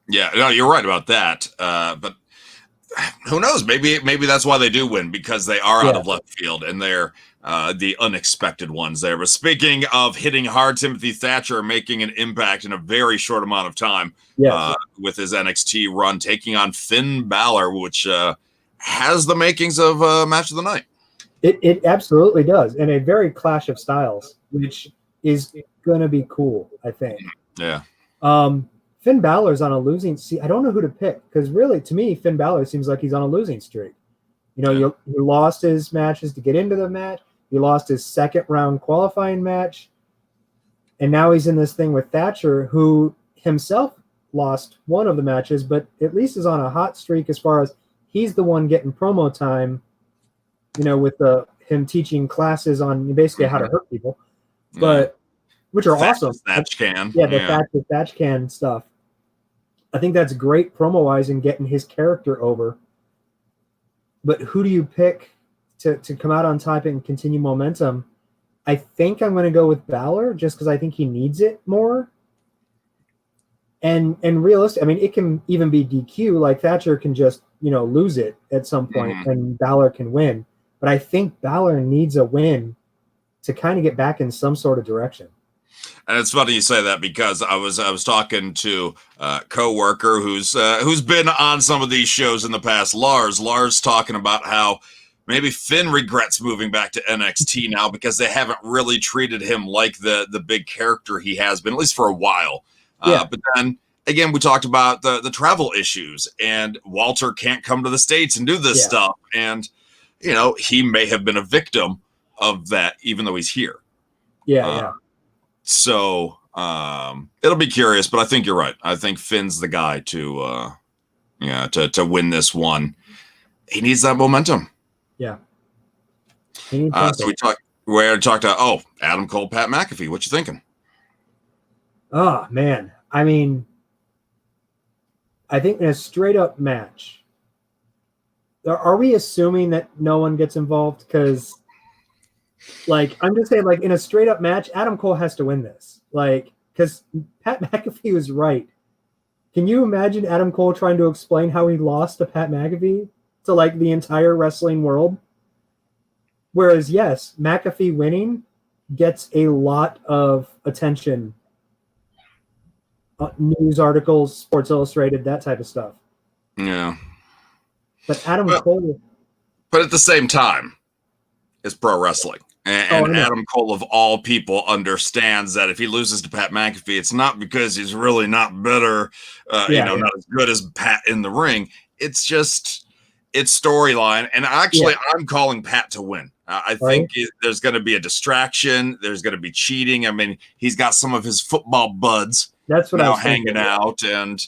Yeah, no, you're right about that. But who knows? Maybe that's why they do win, because they are out of left field and they're the unexpected ones there. But speaking of hitting hard, Timothy Thatcher making an impact in a very short amount of time with his NXT run, taking on Finn Balor, which has the makings of match of the night. It absolutely does, and a very clash of styles, which is going to be cool, I think. Yeah. Finn Balor's on a losing. See, I don't know who to pick, because really, to me, Finn Balor seems like he's on a losing streak. You know, he lost his matches to get into the match. He lost his second round qualifying match, and now he's in this thing with Thatcher, who himself lost one of the matches, but at least is on a hot streak as far as he's the one getting promo time. You know, with him teaching classes on basically how to hurt people, but which are awesome. Thatch can. The Thatch can stuff. I think that's great promo-wise and getting his character over. But who do you pick to come out on top and continue momentum? I think I'm going to go with Balor just because I think he needs it more. And realistic, I mean, it can even be DQ. Like Thatcher can just, lose it at some point and Balor can win. But I think Balor needs a win to kind of get back in some sort of direction. And it's funny you say that, because I was talking to a coworker who's been on some of these shows in the past, Lars talking about how maybe Finn regrets moving back to NXT now because they haven't really treated him like the big character he has been, at least for a while. But then again, we talked about the travel issues, and Walter can't come to the States and do this stuff. And, he may have been a victim of that, even though he's here. So it'll be curious, but I think you're right. I think Finn's the guy to win this one. He needs that momentum. Yeah. So we talked to Adam Cole, Pat McAfee. What you thinking? Oh man, I mean, I think in a straight up match, are we assuming that no one gets involved? Because, I'm just saying, in a straight up match, Adam Cole has to win this. Because Pat McAfee was right. Can you imagine Adam Cole trying to explain how he lost to Pat McAfee to the entire wrestling world? Whereas, yes, McAfee winning gets a lot of attention. News articles, Sports Illustrated, that type of stuff. Yeah. But Adam Cole. But at the same time, it's pro wrestling. And Adam Cole, of all people, understands that if he loses to Pat McAfee, it's not because he's really not better, not as good as Pat in the ring. It's just, it's storyline. And actually, I'm calling Pat to win. I think there's going to be a distraction. There's going to be cheating. I mean, he's got some of his football buds now hanging out. And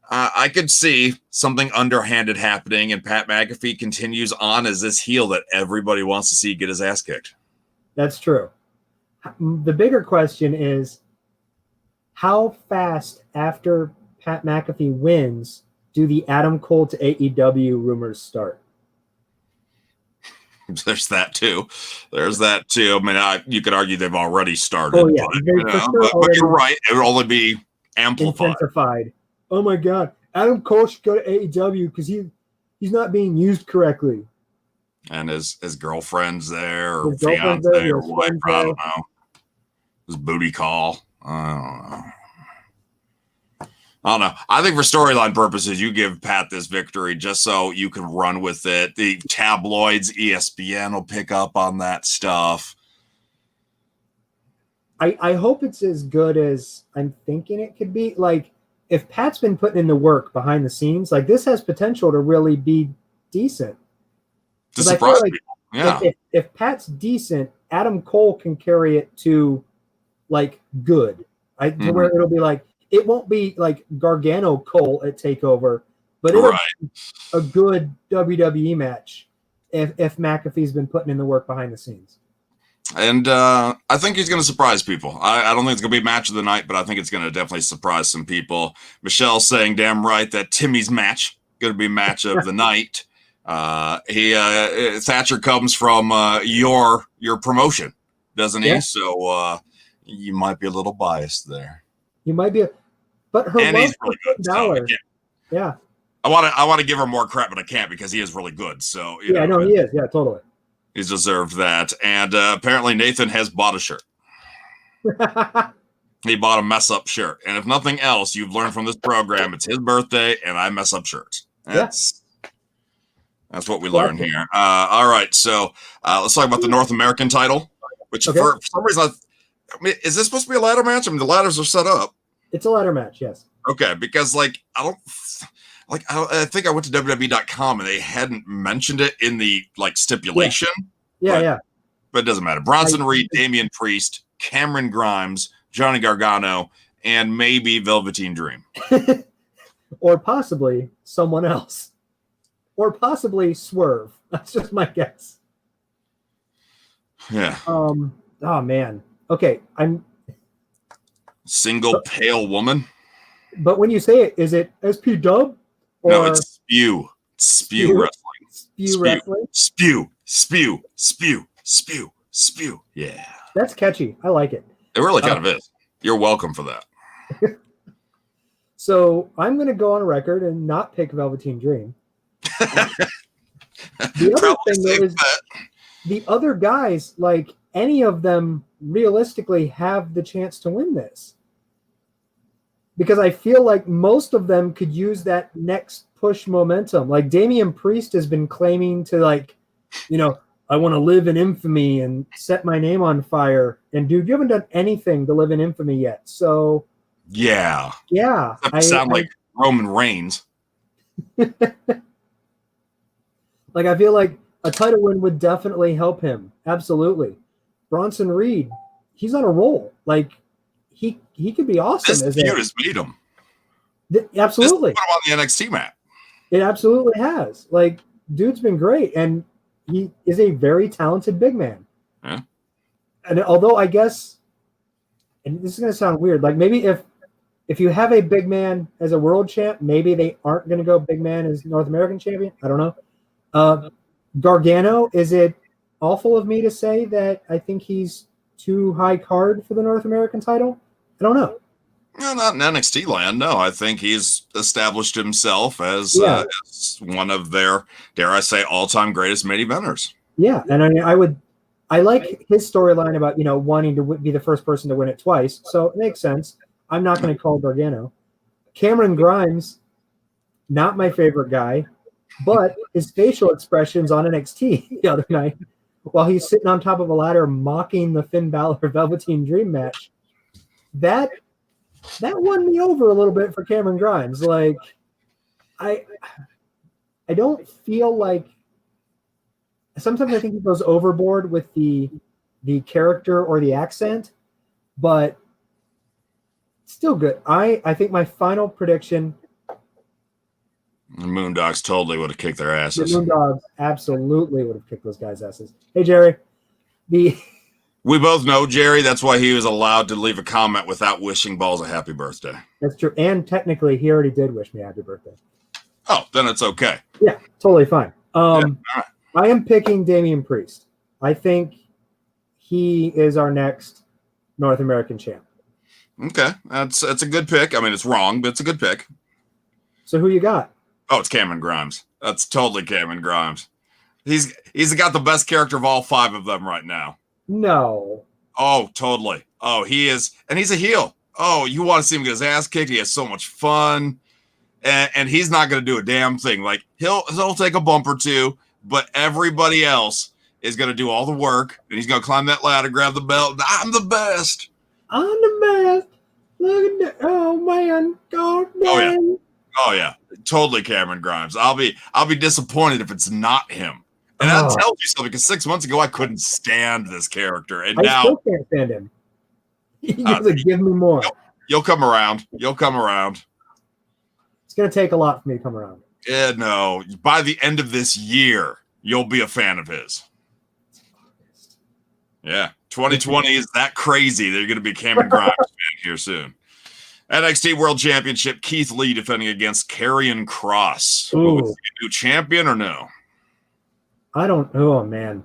I could see something underhanded happening. And Pat McAfee continues on as this heel that everybody wants to see get his ass kicked. That's true. The bigger question is, how fast after Pat McAfee wins do the Adam Cole to AEW rumors start? There's that too. I mean, you could argue they've already started. Oh, yeah. But you're right. It would only be amplified. Intensified. Oh, my God. Adam Cole should go to AEW because he's not being used correctly. And his girlfriend's there, or fiance, or wife, I don't know. His booty call. I don't know. I think for storyline purposes, you give Pat this victory just so you can run with it. The tabloids, ESPN will pick up on that stuff. I hope it's as good as I'm thinking it could be. Like, if Pat's been putting in the work behind the scenes, like, this has potential to really be decent. To surprise people. Yeah. If Pat's decent, Adam Cole can carry it to, like, good. To where it'll be like, it won't be like Gargano Cole at TakeOver, but it'll be a good WWE match if McAfee's been putting in the work behind the scenes. And I think he's going to surprise people. I don't think it's going to be match of the night, but I think it's going to definitely surprise some people. Michelle's saying damn right that Timmy's match going to be match of the night. Thatcher comes from your promotion, doesn't he? Yeah. So you might be a little biased there. You might be, but her love for $10. Yeah, I want to give her more crap, but I can't because he is really good. So he is. Yeah, totally. He's deserved that. And apparently Nathan has bought a shirt. He bought a mess up shirt, and if nothing else, you've learned from this program, it's his birthday, and I mess up shirts. That's what we learn here. All right, so let's talk about the North American title, which for some reason, I mean, is this supposed to be a ladder match? I mean, the ladders are set up. It's a ladder match, yes. Okay, because I think I went to WWE.com and they hadn't mentioned it in the stipulation. Yeah. But it doesn't matter. Bronson Reed, Damian Priest, Cameron Grimes, Johnny Gargano, and maybe Velveteen Dream. Or possibly someone else. Or possibly Swerve. That's just my guess. Yeah. Oh man. Okay, I'm single pale woman. But when you say it, is it SP Dub? No, it's spew. Spew wrestling. Spew wrestling. Spew. Yeah. That's catchy. I like it. It really kind of is. You're welcome for that. So I'm going to go on record and not pick Velveteen Dream. The other thing though is the other guys, like any of them realistically have the chance to win this. Because I feel like most of them could use that next push momentum. Like Damian Priest has been claiming to I want to live in infamy and set my name on fire. And dude, you haven't done anything to live in infamy yet. So yeah. I sound like Roman Reigns. Like, I feel like a title win would definitely help him. Absolutely. Bronson Reed, he's on a roll. Like, he could be awesome. This feud has made him. Absolutely. This put him on the NXT map. It absolutely has. Like, dude's been great, and he is a very talented big man. Yeah. And although I guess, and this is going to sound weird, like maybe if you have a big man as a world champ, maybe they aren't going to go big man as North American champion. I don't know. Gargano, is it awful of me to say that I think he's too high card for the North American title? I don't know. No, not in NXT land. No, I think he's established himself as one of their, dare I say, all-time greatest main eventers. Yeah, and I like his storyline about wanting to be the first person to win it twice. So it makes sense. I'm not going to call Gargano. Cameron Grimes, not my favorite guy, but his facial expressions on NXT the other night while he's sitting on top of a ladder mocking the Finn Balor Velveteen Dream match. That won me over a little bit for Cameron Grimes. Like, I don't feel like sometimes I think he goes overboard with the character or the accent, but still good. I think my final prediction. The Moondogs totally would have kicked their asses. The Moondogs absolutely would have kicked those guys' asses. Hey, Jerry. We both know Jerry. That's why he was allowed to leave a comment without wishing Ballz a happy birthday. That's true. And technically, he already did wish me happy birthday. Oh, then it's okay. Yeah, totally fine. Right. I am picking Damian Priest. I think he is our next North American champ. Okay, that's a good pick. I mean, it's wrong, but it's a good pick. So who you got? Oh, it's Cameron Grimes. That's totally Cameron Grimes. He's got the best character of all 5 of them right now. No. Oh, totally. Oh, he is, and he's a heel. Oh, you want to see him get his ass kicked? He has so much fun, and he's not going to do a damn thing. Like he'll take a bump or two, but everybody else is going to do all the work, and he's going to climb that ladder, grab the belt. I'm the best. I'm the best. Look at that. Oh man. God damn. Oh yeah. Totally Cameron Grimes. I'll be disappointed if it's not him. And that tells you something, because 6 months ago I couldn't stand this character, and now I still can't stand him. He doesn't give me more. You'll come around. You'll come around. It's gonna take a lot for me to come around. Yeah, no. By the end of this year, you'll be a fan of his. Yeah, 2020 is that crazy. They're going to be Cameron Grimes fan here soon. NXT World Championship, Keith Lee defending against Karrion Kross. Will he be new champion or no? I don't know, oh, man.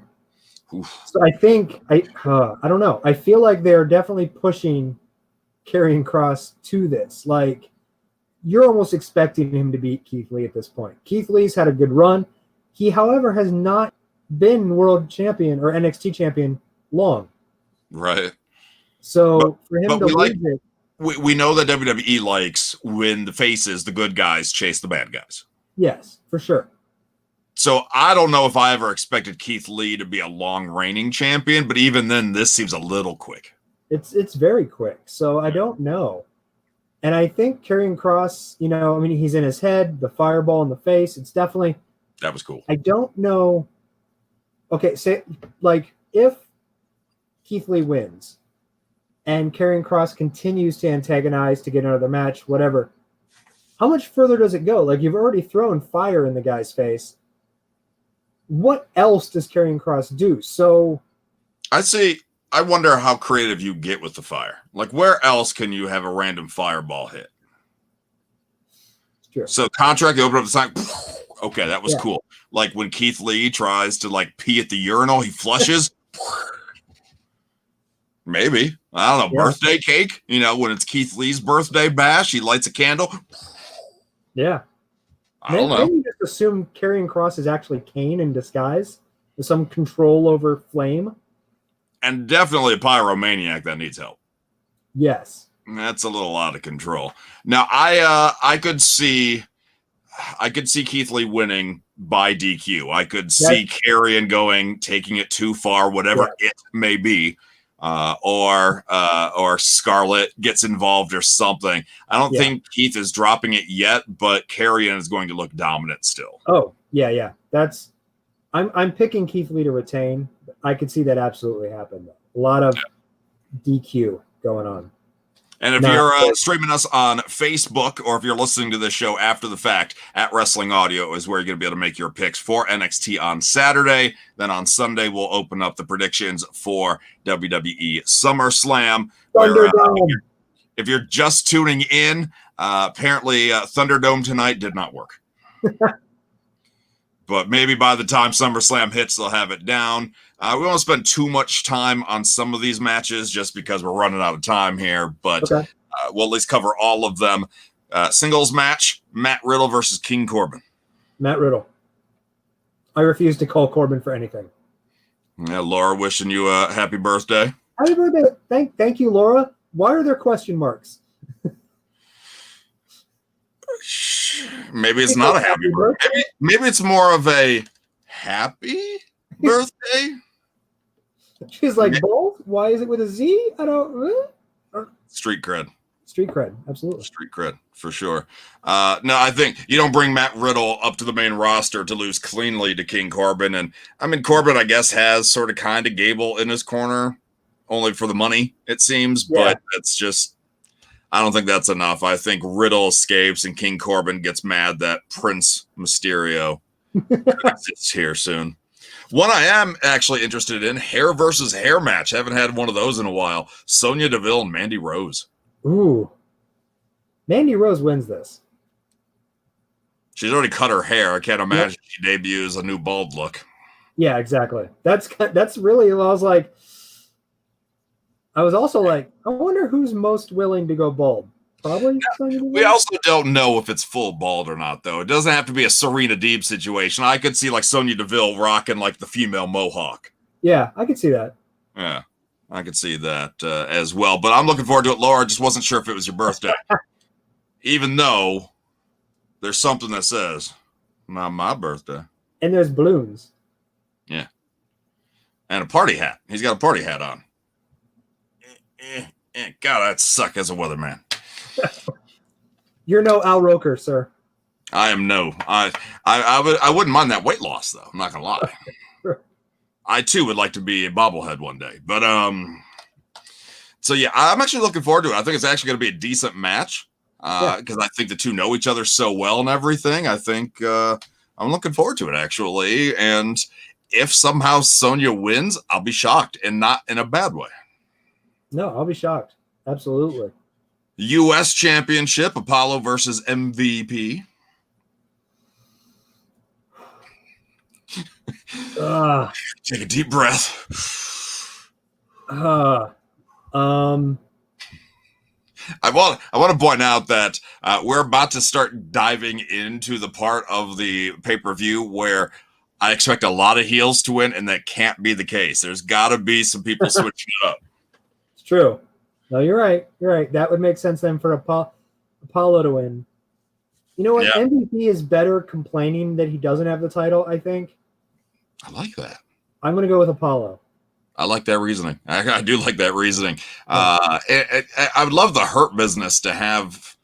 Oof. So I think, I don't know. I feel like they're definitely pushing Karrion Kross to this. Like, you're almost expecting him to beat Keith Lee at this point. Keith Lee's had a good run. He, however, has not been world champion or NXT champion long. Right. So for him to lose it. We know that WWE likes when the faces, the good guys, chase the bad guys. Yes, for sure. So I don't know if I ever expected Keith Lee to be a long reigning champion, but even then, this seems a little quick. It's very quick. So I don't know. And I think Karrion Kross, you know, I mean, he's in his head, the fireball in the face. It's definitely. That was cool. I don't know. Okay, say, like, if Keith Lee wins and Karrion Kross continues to antagonize to get another match, whatever, how much further does it go? Like, you've already thrown fire in the guy's face. What else does Karrion Kross do? So I wonder how creative you get with the fire. Like, where else can you have a random fireball hit? Sure. So contract, you open up the sign. Okay, that was cool. Like when Keith Lee tries to like pee at the urinal, he flushes. Maybe. I don't know. Yeah. Birthday cake. You know, when it's Keith Lee's birthday bash, he lights a candle. Yeah. I don't know. Maybe you just assume Karrion Kross is actually Kane in disguise with some control over flame. And definitely a pyromaniac that needs help. Yes. That's a little out of control. Now, I could see Keith Lee winning by DQ. I could see Karrion taking it too far, whatever it may be. Or Scarlett gets involved or something. I don't think Keith is dropping it yet, but Karrion is going to look dominant still. Oh, yeah. I'm picking Keith Lee to retain. I could see that absolutely happen. A lot of DQ going on. And if you're streaming us on Facebook, or if you're listening to this show after the fact, at Wrestling Audio is where you're going to be able to make your picks for NXT on Saturday. Then on Sunday, we'll open up the predictions for WWE SummerSlam. Where, if you're just tuning in, apparently Thunderdome tonight did not work. But maybe by the time SummerSlam hits, they'll have it down. We won't spend too much time on some of these matches just because we're running out of time here. But we'll at least cover all of them. Singles match, Matt Riddle versus King Corbin. Matt Riddle. I refuse to call Corbin for anything. Yeah, Laura wishing you a happy birthday. Happy birthday. Thank you, Laura. Why are there question marks? Maybe it's not a happy birthday. Maybe it's more of a happy birthday. She's like, Ballz? Why is it with a Z? I don't. Street cred. Street cred, absolutely. Street cred, for sure. No, I think you don't bring Matt Riddle up to the main roster to lose cleanly to King Corbin. And I mean, Corbin, I guess, has sort of kind of Gable in his corner, only for the money, it seems. Yeah. But it's just, I don't think that's enough. I think Riddle escapes and King Corbin gets mad that Prince Mysterio is here soon. One I am actually interested in, hair versus hair match. Haven't had one of those in a while. Sonya Deville and Mandy Rose. Ooh. Mandy Rose wins this. She's already cut her hair. I can't imagine she debuts a new bald look. Yeah, exactly. That's really, I was also like, I wonder who's most willing to go bald. Probably. We also don't know if it's full bald or not, though. It doesn't have to be a Serena Deeb situation. I could see like Sonya Deville rocking like the female mohawk. Yeah, I could see that. Yeah, I could see that as well. But I'm looking forward to it, Laura. I just wasn't sure if it was your birthday. Even though there's something that says, not my birthday. And there's balloons. Yeah. And a party hat. He's got a party hat on. God, I'd suck as a weatherman. You're no Al Roker, sir. I am no. I wouldn't mind that weight loss, though. I'm not going to lie. I, too, would like to be a bobblehead one day. But, so, yeah, I'm actually looking forward to it. I think it's actually going to be a decent match. Because I think the two know each other so well and everything. I think I'm looking forward to it, actually. And if somehow Sonya wins, I'll be shocked, and not in a bad way. No, I'll be shocked. Absolutely. U.S. Championship, Apollo versus MVP. Take a deep breath. I want to point out that we're about to start diving into the part of the pay-per-view where I expect a lot of heels to win, and that can't be the case. There's got to be some people switching it up. It's true. No, you're right. You're right. That would make sense then for Apollo to win. You know what? Yeah. MVP is better complaining that he doesn't have the title, I think. I like that. I'm going to go with Apollo. I like that reasoning. I do like that reasoning. I would love the Hurt Business to have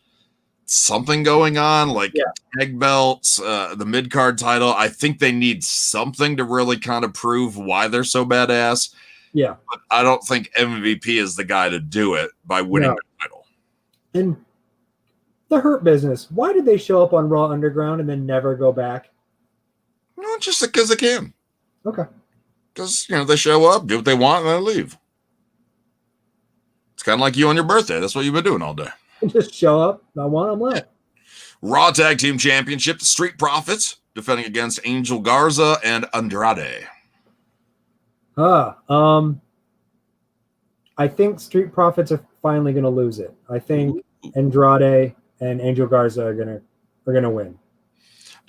something going on, like tag belts, the mid-card title. I think they need something to really kind of prove why they're so badass. Yeah. But I don't think MVP is the guy to do it by winning the title. And the Hurt Business, why did they show up on Raw Underground and then never go back? No, just because they can. Okay. Because, they show up, do what they want, and then leave. It's kind of like you on your birthday. That's what you've been doing all day. Just show up. I want them left. Raw Tag Team Championship, the Street Profits, defending against Angel Garza and Andrade. I think Street Profits are finally going to lose it. I think Andrade and Angel Garza are gonna win.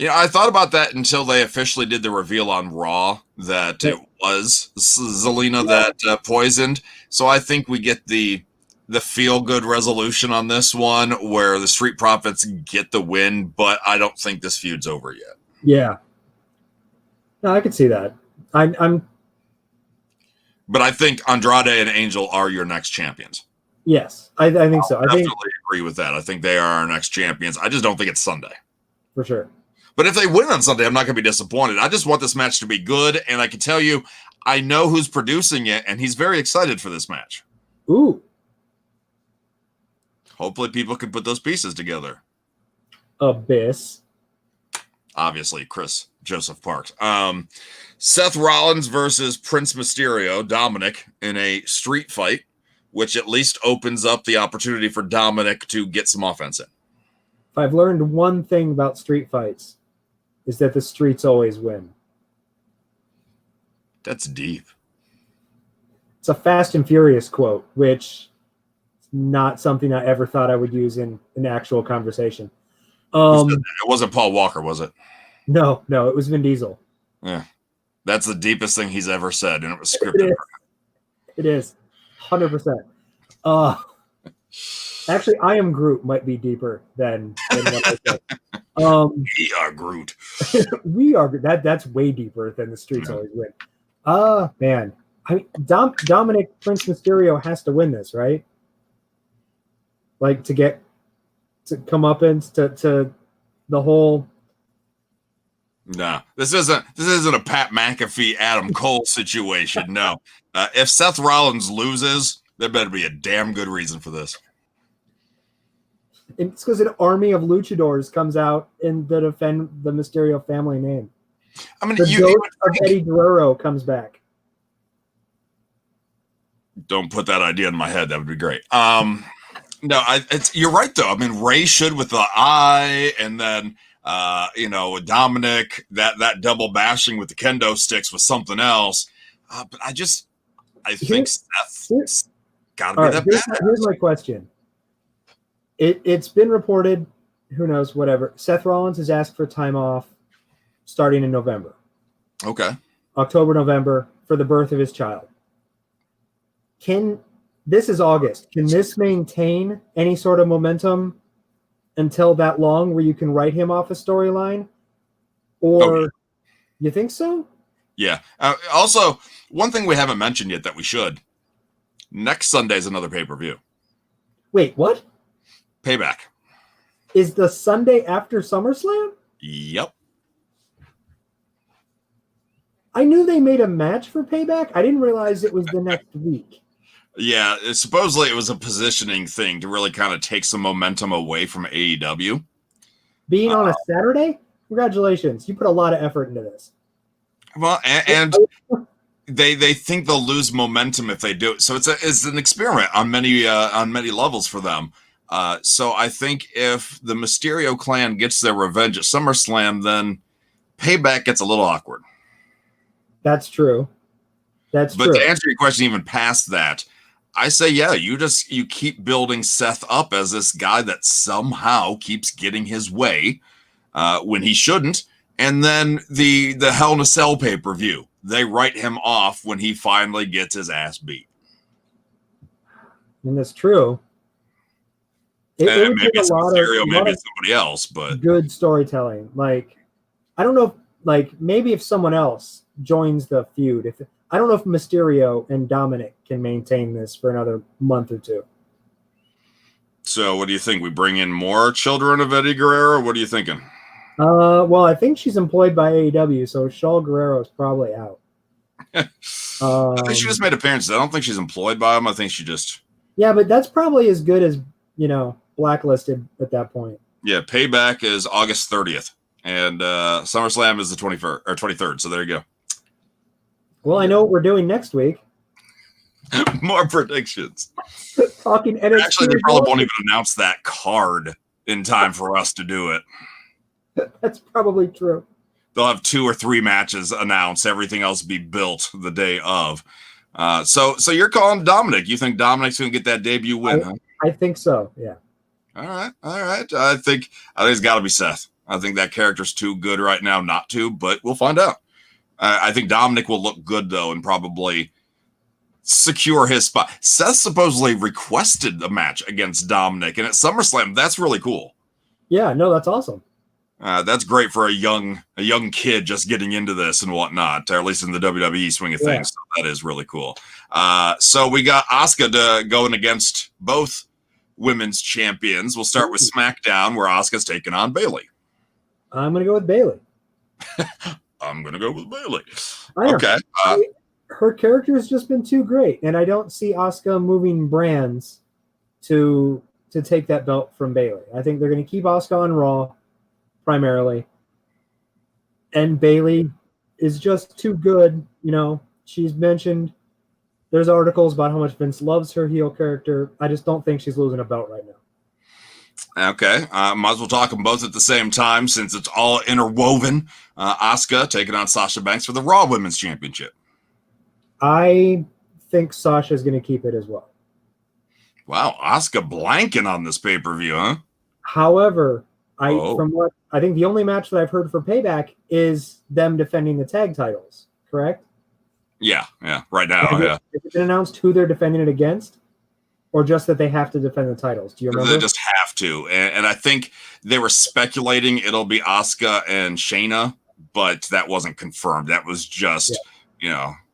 I thought about that until they officially did the reveal on Raw that it was Zelina that poisoned. So I think we get the feel-good resolution on this one where the Street Profits get the win, but I don't think this feud's over yet. Yeah. No, I can see that. But I think Andrade and Angel are your next champions. Yes, I think so. I definitely agree with that. I think they are our next champions. I just don't think it's Sunday. For sure. But if they win on Sunday, I'm not going to be disappointed. I just want this match to be good, and I can tell you, I know who's producing it, and he's very excited for this match. Ooh. Hopefully people can put those pieces together. Abyss. Obviously, Chris Joseph Parks. Seth Rollins versus Prince Mysterio, Dominic, in a street fight, which at least opens up the opportunity for Dominic to get some offense in. If I've learned one thing about street fights, is that the streets always win. That's deep. It's a Fast and Furious quote, which is not something I ever thought I would use in an actual conversation. It wasn't Paul Walker, was it? No, it was Vin Diesel. Yeah. That's the deepest thing he's ever said, and it was scripted. It is. 100%. Actually, I Am Groot might be deeper than what I said. We are Groot. We are Groot. That's way deeper than the streets always win. Man. I mean, Dominic Prince Mysterio has to win this, right? Like to come up into the whole. No, this isn't a Pat McAfee Adam Cole situation. No, if Seth Rollins loses, there better be a damn good reason for this. It's because an army of luchadors comes out and to defend the Mysterio family name. I mean, the ghost of Eddie Guerrero comes back. Don't put that idea in my head. That would be great. No, you're right though. I mean, Ray should with the eye, and then Dominic that double bashing with the kendo sticks was something else. But I think Seth's got to be that bad. Here's my question. It's been reported, who knows, whatever. Seth Rollins has asked for time off starting in November. Okay. October, November, for the birth of his child. This is August. Can this maintain any sort of momentum until that long where you can write him off a storyline? Or you think so? Yeah. Also, one thing we haven't mentioned yet that we should. Next Sunday is another pay-per-view. Wait, what? Payback. Is the Sunday after SummerSlam? Yep. I knew they made a match for Payback. I didn't realize it was the next week. Yeah, supposedly it was a positioning thing to really kind of take some momentum away from AEW. Being on a Saturday? Congratulations. You put a lot of effort into this. Well, and they think they'll lose momentum if they do it. So it's an experiment on many levels for them. So I think if the Mysterio clan gets their revenge at SummerSlam, then Payback gets a little awkward. That's true. But to answer your question, even past that, I say, yeah, you keep building Seth up as this guy that somehow keeps getting his way when he shouldn't. And then the Hell in a Cell pay-per-view, they write him off when he finally gets his ass beat. And that's true. And maybe it's Mysterio, maybe it's somebody else, but good storytelling. Like, I don't know if, maybe if someone else joins the feud, I don't know if Mysterio and Dominic can maintain this for another month or two. So what do you think? We bring in more children of Eddie Guerrero? What are you thinking? Well, I think she's employed by AEW, so Shaul Guerrero is probably out. I think she just made appearances. I don't think she's employed by him. I think she just... Yeah, but that's probably as good as, blacklisted at that point. Yeah, Payback is August 30th, and SummerSlam is the 21st or 23rd. So there you go. Well, I know what we're doing next week. More predictions. Talking NXT. Actually, they probably won't even announce that card in time for us to do it. That's probably true. They'll have 2 or 3 matches announced. Everything else be built the day of. So you're calling Dominic. You think Dominic's going to get that debut win? Huh? I think so. Yeah. All right. I think it's got to be Seth. I think that character's too good right now not to, but we'll find out. I think Dominic will look good though, and probably secure his spot. Seth supposedly requested a match against Dominic, and at SummerSlam, that's really cool. Yeah, no, that's awesome. That's great for a young kid just getting into this and whatnot, or at least in the WWE swing of things. So that is really cool. So we got Asuka going against both women's champions. We'll start with SmackDown, where Asuka's taking on Bayley. I'm going to go with Bayley. I'm going to go with Bayley. Okay. Her character has just been too great, and I don't see Asuka moving brands to take that belt from Bayley. I think they're going to keep Asuka on Raw primarily, and Bayley is just too good. She's mentioned there's articles about how much Vince loves her heel character. I just don't think she's losing a belt right now. Okay, might as well talk them both at the same time since it's all interwoven. Asuka taking on Sasha Banks for the Raw Women's Championship. I think Sasha's going to keep it as well. Wow, Asuka blanking on this pay-per-view, huh? However, from what I think the only match that I've heard for Payback is them defending the tag titles, correct? Yeah, right now, Has it been announced who they're defending it against? Or just that they have to defend the titles? Do you remember? They just have to. And I think they were speculating it'll be Asuka and Shayna, but that wasn't confirmed. That was just,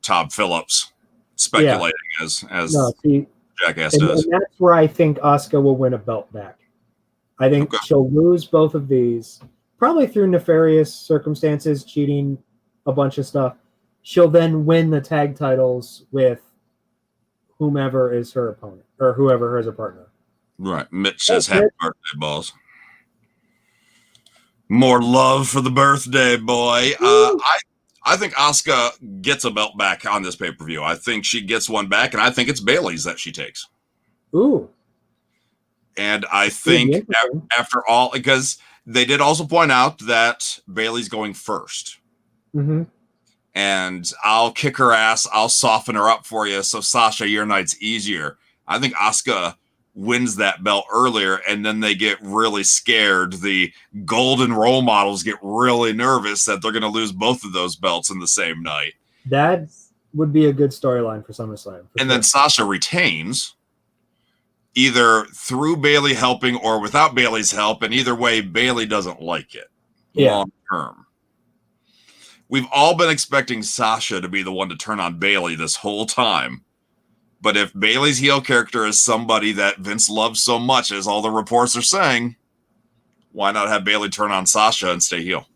Todd Phillips speculating as Jackass does. And that's where I think Asuka will win a belt back. I think she'll lose both of these, probably through nefarious circumstances, cheating, a bunch of stuff. She'll then win the tag titles with whomever is her opponent or whoever is her partner. Right. Mitch says happy birthday, Ballz. More love for the birthday boy. I think Asuka gets a belt back on this pay-per-view. I think she gets one back, and I think it's Bayley's that she takes. Ooh. And I think after all, because they did also point out that Bayley's going first. Mm-hmm. And I'll kick her ass. I'll soften her up for you. So Sasha, your night's easier. I think Asuka wins that belt earlier, and then they get really scared. The golden role models get really nervous that they're going to lose both of those belts in the same night. That would be a good storyline for SummerSlam. And then Sasha retains either through Bayley helping or without Bayley's help. And either way, Bayley doesn't like it long term. We've all been expecting Sasha to be the one to turn on Bayley this whole time. But if Bayley's heel character is somebody that Vince loves so much, as all the reports are saying, why not have Bayley turn on Sasha and stay heel?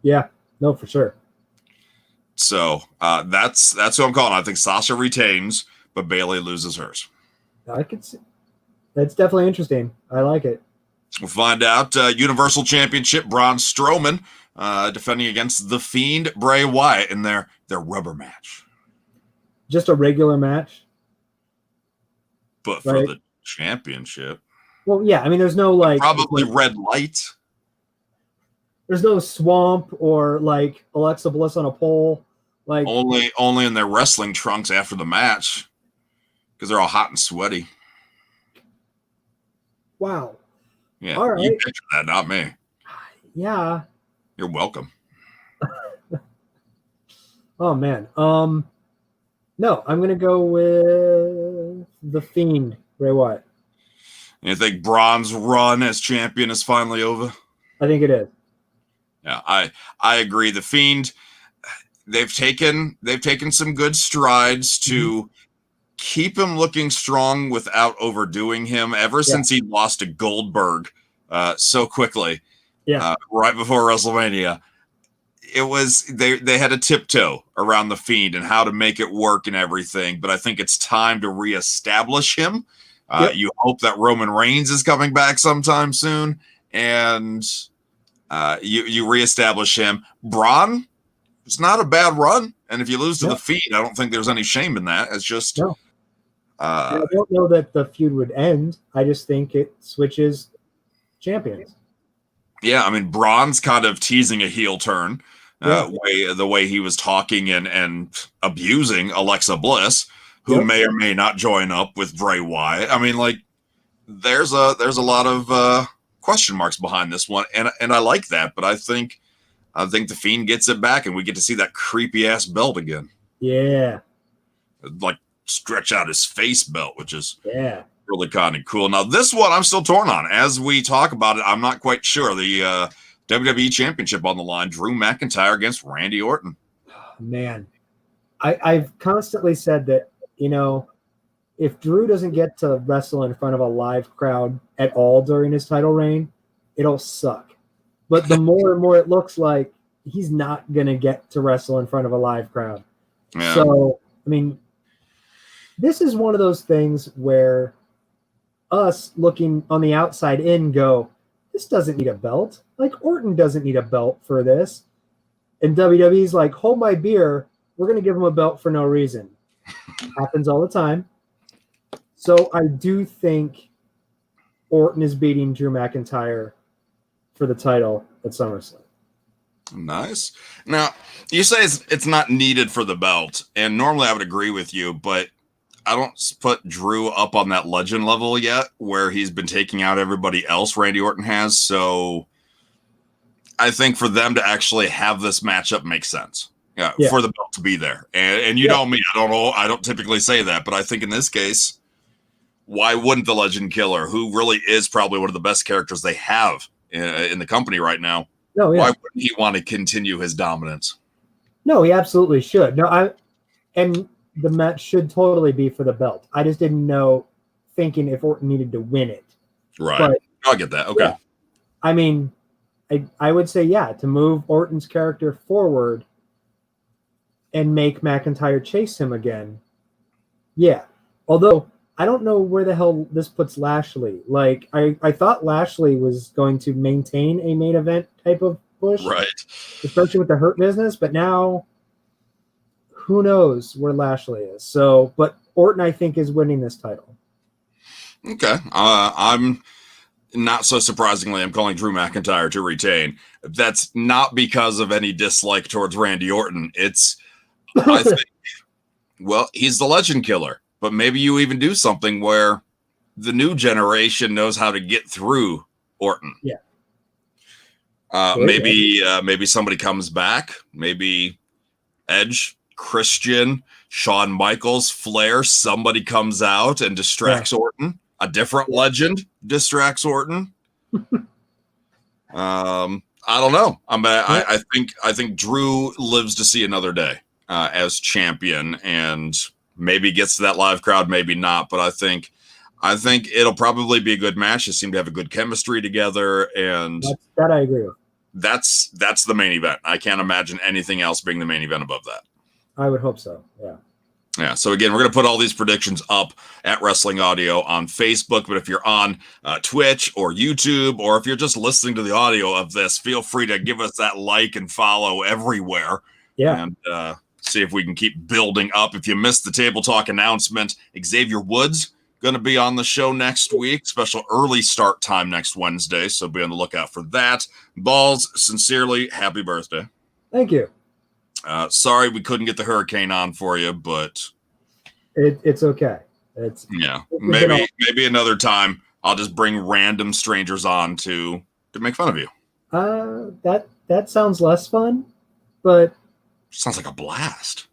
Yeah, no, for sure. So that's who I'm calling. I think Sasha retains, but Bayley loses hers. I could see. That's definitely interesting. I like it. We'll find out. Universal Championship, Braun Strowman defending against The Fiend, Bray Wyatt in their rubber match. Just a regular match? But for the championship. Well, yeah, I mean, there's no probably red light. There's no swamp or Alexa Bliss on a pole. Only in their wrestling trunks after the match. Because they're all hot and sweaty. Wow. Yeah, all right. You picture that, not me. Yeah. You're welcome. Oh, man. No, I'm going to go with The Fiend, Bray Wyatt. You think Braun's run as champion is finally over? I think it is. Yeah, I agree. The Fiend, they've taken some good strides to keep him looking strong without overdoing him ever since he lost to Goldberg so quickly. Yeah. Right before WrestleMania. It was they had a tiptoe around the Fiend and how to make it work and everything, but I think it's time to reestablish him. You hope that Roman Reigns is coming back sometime soon, and you reestablish him. Braun, it's not a bad run, and if you lose to the Fiend, I don't think there's any shame in that. It's just I don't know that the feud would end. I just think it switches champions. Yeah, I mean, Braun's kind of teasing a heel turn. The way he was talking and abusing Alexa Bliss, who may or may not join up with Bray Wyatt. I mean, there's a lot of question marks behind this one, and I like that. But I think the Fiend gets it back, and we get to see that creepy ass belt again. Yeah, stretch out his face belt, which is really kind of cool. Now, this one I'm still torn on. As we talk about it, I'm not quite sure. The WWE Championship on the line. Drew McIntyre against Randy Orton. Man, I've constantly said that, if Drew doesn't get to wrestle in front of a live crowd at all during his title reign, it'll suck. But the more and more it looks like he's not going to get to wrestle in front of a live crowd. Yeah. So, I mean, this is one of those things where us looking on the outside in go, this doesn't need a belt. Orton doesn't need a belt for this. And WWE's like, hold my beer. We're going to give him a belt for no reason. Happens all the time. So I do think Orton is beating Drew McIntyre for the title at SummerSlam. Nice. Now, you say it's not needed for the belt, and normally I would agree with you, but I don't put Drew up on that legend level yet, where he's been taking out everybody else Randy Orton has. So I think for them to actually have this matchup makes sense. Yeah, for the belt to be there. And you know me, I don't typically say that, but I think in this case, why wouldn't the Legend Killer, who really is probably one of the best characters they have in the company right now, why wouldn't he want to continue his dominance? No, he absolutely should. No, and the match should totally be for the belt. I just didn't know, thinking if Orton needed to win it. Right. But, I'll get that. Okay. Yeah. I mean, I would say, yeah, to move Orton's character forward and make McIntyre chase him again. Yeah. Although, I don't know where the hell this puts Lashley. Like, I thought Lashley was going to maintain a main event type of push. Right. Especially with the Hurt Business. But now, who knows where Lashley is. So, but Orton, I think, is winning this title. Okay. I'm not so surprisingly, I'm calling Drew McIntyre to retain. That's not because of any dislike towards Randy Orton. It's, I think, well, he's the legend killer, but maybe you even do something where the new generation knows how to get through Orton. Yeah. Maybe somebody comes back. Maybe Edge, Christian, Shawn Michaels, Flair, somebody comes out and distracts Orton. A different legend distracts Orton. I don't know. I think Drew lives to see another day as champion, and maybe gets to that live crowd, maybe not. But I think it'll probably be a good match. They seem to have a good chemistry together, and that I agree with. That's the main event. I can't imagine anything else being the main event above that. I would hope so. Yeah. Yeah, so again, we're going to put all these predictions up at Wrestling Audio on Facebook, but if you're on Twitch or YouTube, or if you're just listening to the audio of this, feel free to give us that like and follow everywhere. Yeah. And see if we can keep building up. If you missed the Table Talk announcement, Xavier Woods going to be on the show next week. Special early start time next Wednesday, so be on the lookout for that. Ballz, sincerely, happy birthday. Thank you. Sorry we couldn't get the hurricane on for you, but it's okay. Maybe another time I'll just bring random strangers on to make fun of you. That sounds less fun, but sounds like a blast.